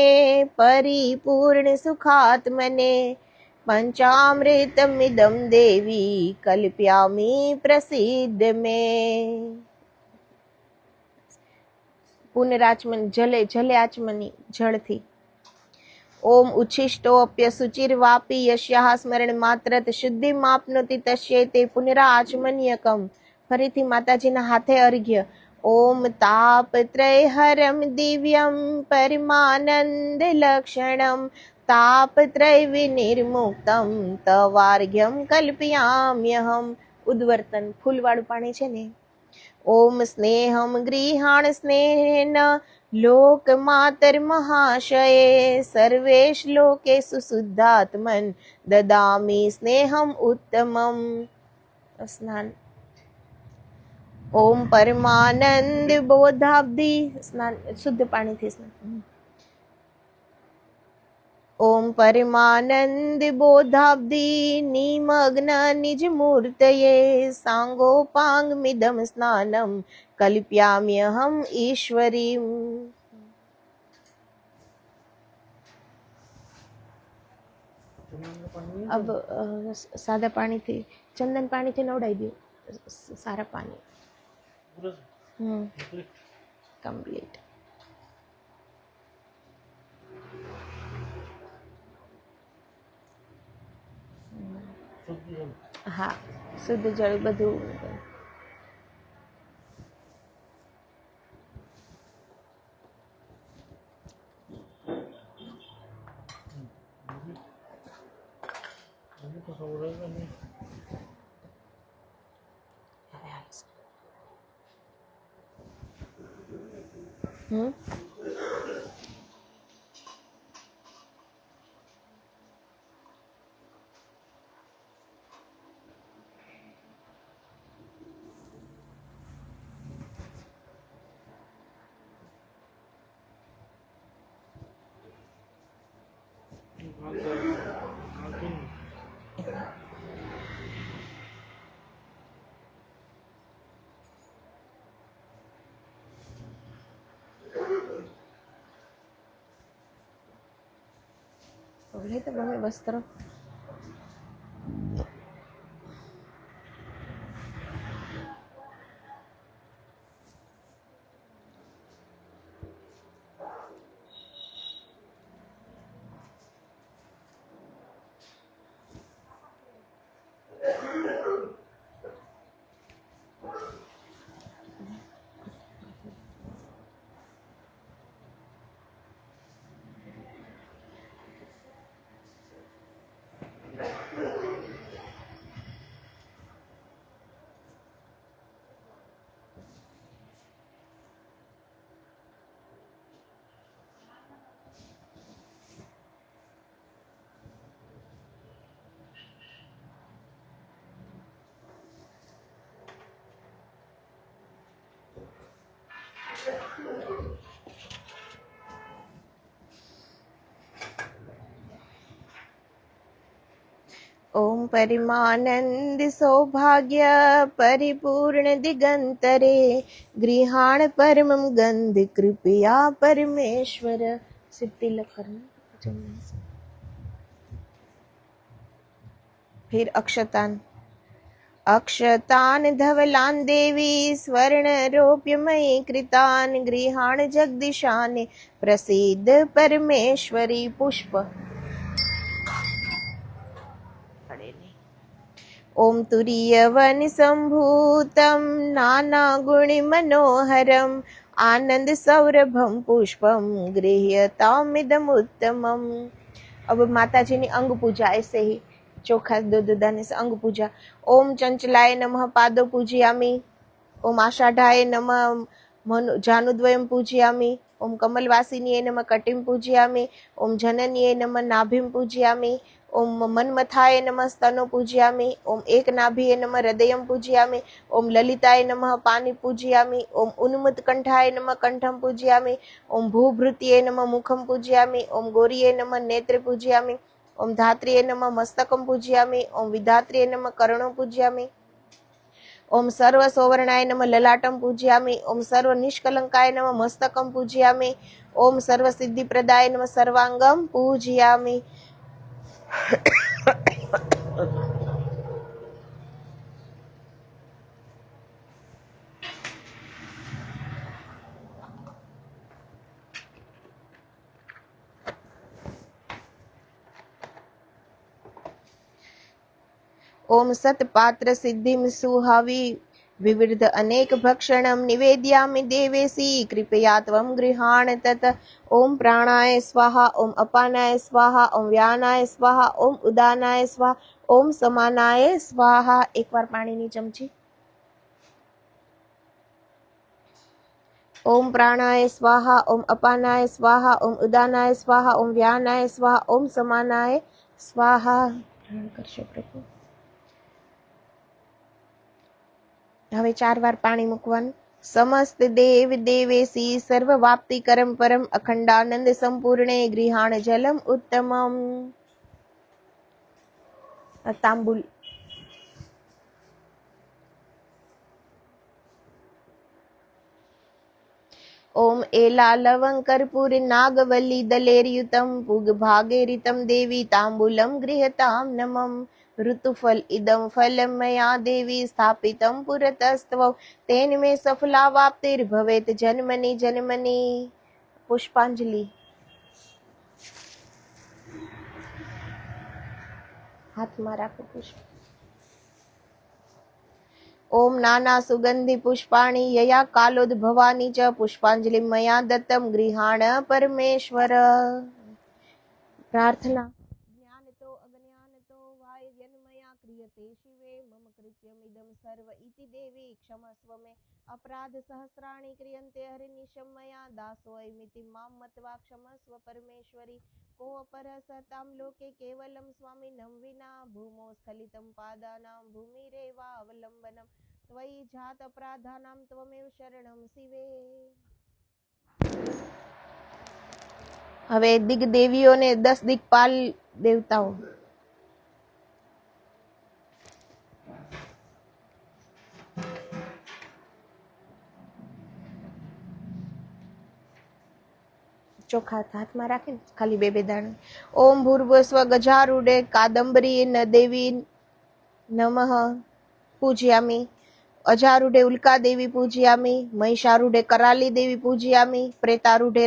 परिपूर्ण सुखात्मने पंचामृतमिदं देवी कल्प्यामि प्रसीद में. पुनराचमन जले जले आचमनी जलथी. ओम उच्छिष्टोऽप्यसुचिर्वापि यस्याः स्मरण मात्रत शुद्धिमाप्नोति तस्यैते पुनराचमन्यकम्. ફરીથી માતાજીના હાથે અર્ઘ્ય. ओम तापत्रयहरं दिव्यं परमानंद लक्षणं तापत्रय विनिर्मुक्तं तवार्घ्यं कल्पयाम्यहम्. ઉદ્વર્તન ફૂલવાળું પાણી છે ને. ओम स्नेहं गृहाण स्नेहेन लोकमातर महाशये सर्वे श्लोकेषु शुद्धात्मन् ददामि स्नेहम् उत्तमम्. स्नान. ओम परमानंद बोधाब्धि स्नान शुद्ध पाणीથી સ્નાન. ओम परमानंद बोधाब्धि निमग्न निज मूर्तये सांगोपांगमिदं स्नानं कल्प्याम्यहं ईश्वरीम्. अब સાદા પાણીથી ચંદન પાણીથી નવડાવી દો. સારા પાણી કમ્પ્લીટ. હા શુદ્ધ જળ બધું. હવે તો ગમે વસ્ત્રો. ओम परिमानंद सौभाग्य परिपूर्ण दिगंतरे गृहाण परमं गंध कृपया परमेश्वर. सिद्धि करना. फिर अक्षतान. अक्षतान धवलान देवी स्वर्ण रोप्यमयी कृतान गृहाण जगदीशान प्रसिद्ध परमेश्वरी. पुष्प. ओम तुरीयवन संभूतं नाना गुण मनोहरम आनंद सौरभम पुष्पम गृह्यतामिदमुत्तमम। अब माता जी ने अंग पूजा ऐसे ही चोखा दूध दाने से अंग पूजा। ओम चंचलाय नमः पादो पूजयामि। ओम आषाढ़ाय नमः जानुद्वयं पूजयामि। ओम कमलवासिन्ये नमः कटिं पूजयामि। ओम जनन्ये नमः नाभिं पूजयामि। ओम मन्मथाय नमः स्तनो पूजयामि। ओम एकनाभिये नमः हृदयं पूजयामि। ओम ललिताय नमः पानि पूजयामि। ओम उन्मत्कण्ठाय नमः कण्ठं पूजयामि। ओम भूभृत्ये नमः मुखं पूजयामि। ओम गौर्ये नमः नेत्रे पूजयामि। ओम धात्र्ये नमः मस्तकं पूजयामि। ओम विधात्र्ये नमः कर्णं पूजयामि। ओम सर्व सौवर्णाय नमः ललाटं पूजयामि। ओम सर्व निष्कलंकाय नमः मस्तकं पूजयामि। ओम सर्व सिद्धिप्रदाय नमः सर्वांगं पूजयामि। ओम सत्पात्र सिद्धिं सुहावी विविध अनेक भक्षणं निवेदयामि देवेसी कृपया त्वं गृहाण तत्। ओम प्राणाय स्वाहा। ओम अपानाय स्वाहा। ओम व्यानाय स्वाहा। ओम उदानाय स्वाहा। ओम समानाय स्वाहा। एक बार पाणीनी चमची। ओम प्राणाय स्वाहा। ओम अपानाय स्वाहा। ओम उदानाय स्वाहा। ओम व्यानाय स्वाहा। ओम समानाय स्वाहा। ग्रहण करशो प्रभु। હવે 4 વાર પાણી મૂકવાનું। समस्त देव देवेसी सर्ववाप्ति करम परम अखंडानंद संपूर्णे गृहाण जलम उत्तमम। तांबुल। ओम एला लवंग कर्पूर नागवल्ली दलेरयुतम पुग भागेरितम देवी तांबूलम गृहताम नमम। ऋतुफल इदम फलम मया देवी स्थापितं पुरतस्त्वं तेन मे सफलावाप्तिर्भवेत् जन्मनि जन्मनि। पुष्पांजलि। हाथમાં રાખો પુષ્પ। ओम नाना सुगंधि पुष्पाणि यया कालोद्भवानि च पुष्पांजलि मया दत्तं गृहाण परमेश्वर। प्रार्थना। ज्ञानतो अज्ञानतो वा यन्मया क्रियते शिवे मम कृत्यमिदं सर्व इति देवी क्षमस्व मे। अपराध सहस्राणि क्रियन्ते हरिनिशं मया दासोऽयमिति मां मत्वा क्षमस्व परमेश्वरी। कोऽपरः सतां लोके केवलं स्वामिनं विना भूमौ स्खलितं पादानां भूमिरेवावलम्बनं त्वयि जात अपराधानां त्वमेव शरणं शिवे। હવે દિગ્દેવીઓને 10 દિગ્પાલ દેવતાઓ। ચોખા હાથમાં રાખીને ખાલી બે દાણા। ઓમ ભૂર્ભુવસ્વ ગજારૂઢે કાદંબરી ન દેવી નમઃ પૂજયામિ। अजारूढ़े उल्का देवी पूजयामि। महिषारूढ़े कराली देवी पूजयामि। प्रेतारूढ़े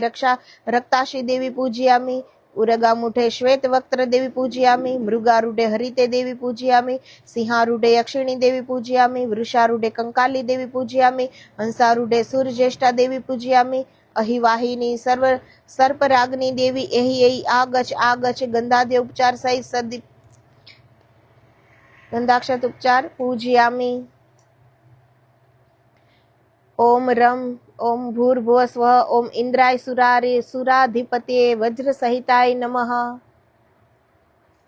रक्ताशी देवी पूजयामि। उरगामुठे श्वेत वक्त्र देवी पूजयामि। मृगारूढ़े हरिते देवी पूजयामि। सिंहारूढ़े यक्षिणी देवी पूजयामि। वृषारूढ़े कंकाली देवी पूजयामि। हंसारूढ़े सूर्यज्येष्ठा देवी पूजयामि। अहिवाहिनी सर्पराग्नि देवी एहि एहि आगच आगच गंधाद्य उपचार सहित गंधाक्षत उपचार पूजयामि। ओम रम। ओम भूर्भुवस्व। ओम इंद्राय सुराधिपते वज्र सहिताय नमः।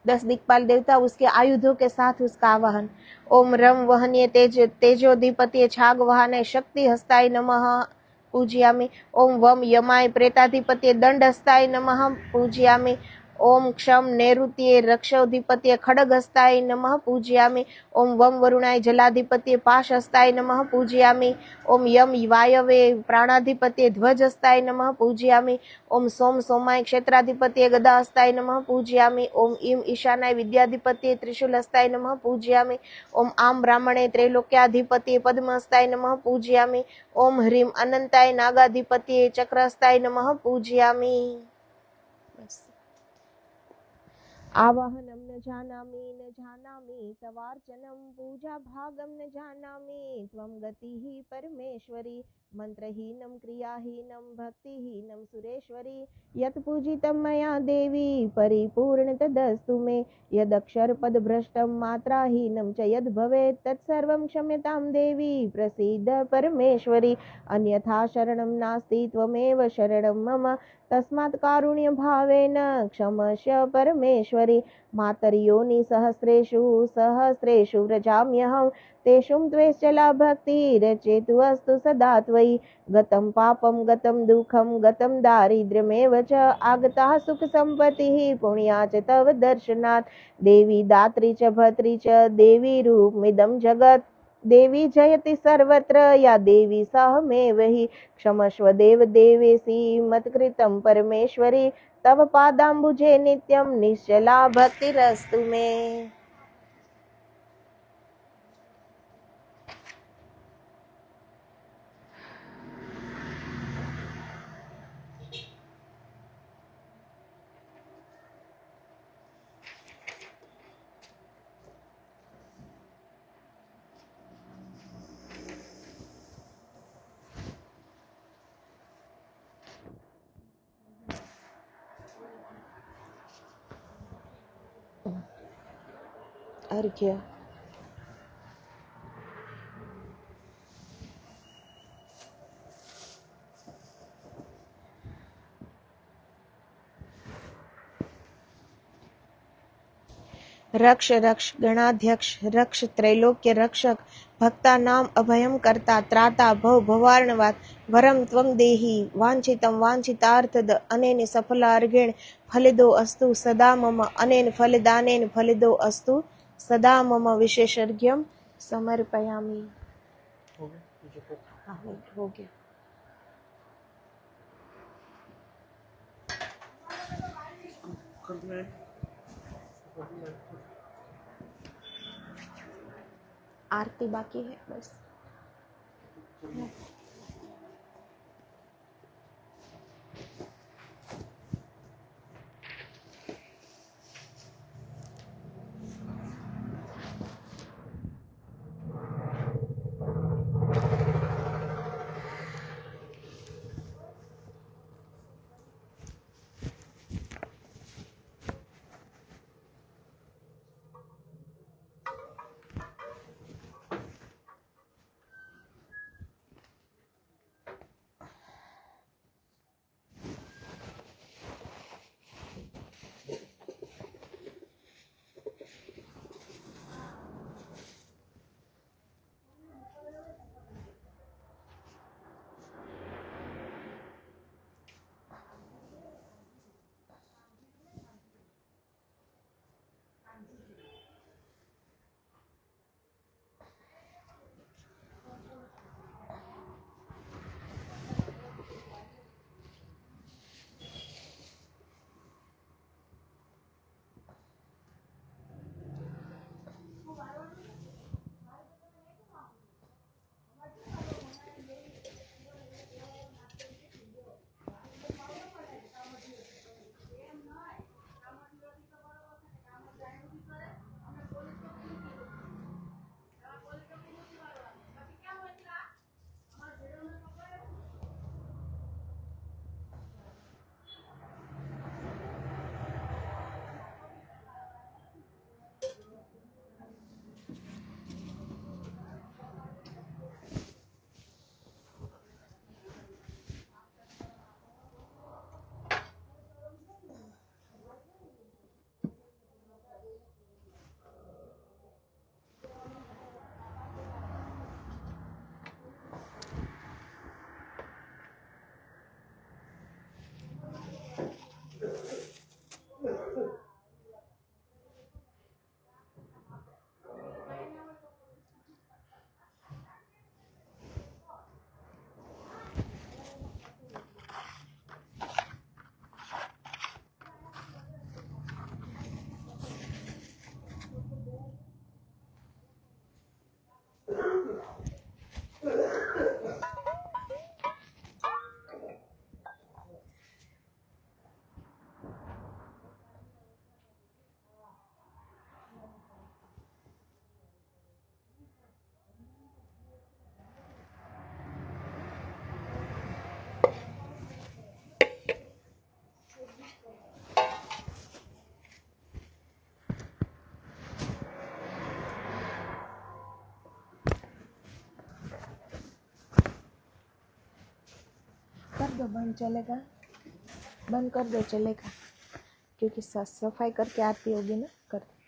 10 दिक्पाल देवता उसके आयुधों के साथ उसका आवाहन। ओम रम वहनीय तेजोधिपति छाग वाहनाय शक्ति हस्ताय नमः पूजयामि। ओम वम यमाय प्रेताधिपति दंड हस्ताय नमः पूजयामि। ओम क्षम नैऋत्ये रक्षोधिपति खड्ग हस्ताय नमः पूजयामि। ओम वम वरुणाय जलाधिपति पाश हस्ताय नमः पूजयामि। ओम यम वायवे प्राणाधिपति ध्वज हस्ताय नमः पूजयामि। ओम सोम सोमाय क्षेत्राधिपति गदा हस्ताय नमः पूजयामि। ओम इम ईशानाय विद्याधिपति त्रिशूल हस्ताय नमः पूजयामि। ओम आम ब्राह्मणे त्रैलोक्याधिपति पद्म हस्ताय नमः पूजयामि। ओम ह्रीम अनंताय नागाधिपति चक्र हस्ताय नमः पूजयामि। आवाहनं न जानामि तवार्चनं पूजा भागं न जानामि त्वं गतिः परमेश्वरी। મંત્રહીનમ ક્રિયાહીનમ ભક્તિહીનમ સુરેશ્વરી યત પૂજિતમ મયા દેવી પરિપૂર્ણ તદસ્તુ મે યદક્ષર પદ ભ્રષ્ટમ માત્રાહીનમ ચ યદ ભવેત તત્સર્વં ક્ષમ્યતામ દેવી પ્રસિદ્ધ પરમેશ્વરી અન્યથા શરણમ નાસ્તિ ત્વમેવ શરણમ મમ તસ્માत् કારુણ્ય ભાવેન ક્ષમસ્ય પરમેશ્વરી માતર્યોનિ સહસ્રેષુ સહસ્રેષુ વ્રજામ્યહં તેષું ત્વેશ્ચલા ભક્તિરચેતુ અસ્તુ સદા ત્વયि ગતમ પાપમ ગતમ દુઃખમ ગતમ દારિદ્ર્યમેવ ચ આગતા સુખ સંપત્તિઃ પુણ્યા ચ તવ દર્શનાत् દેવી દાત્રી ચ ભત્રી ચ દેવી રૂપમિદં જગત દેવી જયતિ સર્વત્ર યા દેવી સહમેવ હિ ક્ષમસ્વ દેવ દેવેસી મત્કૃતમ પરમેશ્વરી તવ પાદાંબુજે નિત્યમ નિશ્ચલા ભક્તિરસ્તુ મે. અર્ઘ્ય. રક્ષ રક્ષ ગણાધ્યક્ષ રક્ષ ત્રૈલોક્ય રક્ષક ભક્તાનામ અભયમ કરતા ત્રાતા ભવ ભવાર્ણવાત વરમ ત્વં દેહી વાંછિતમ વાંછિતાર્થદ અનેન સફલા અર્ઘેણ ફલિદો અસ્તુ સદા મમ અનેન ફલદાનેન ફલિદો અસ્તુ સદા મમ વિશેષર્ઘ્યમ સમર્પયામિ. હા હો ગયા. आरती बाकी है बस. बंद चलेगा, बंद कर दो चलेगा, क्योंकि साफ सफाई करके आती होगी ना, कर दो।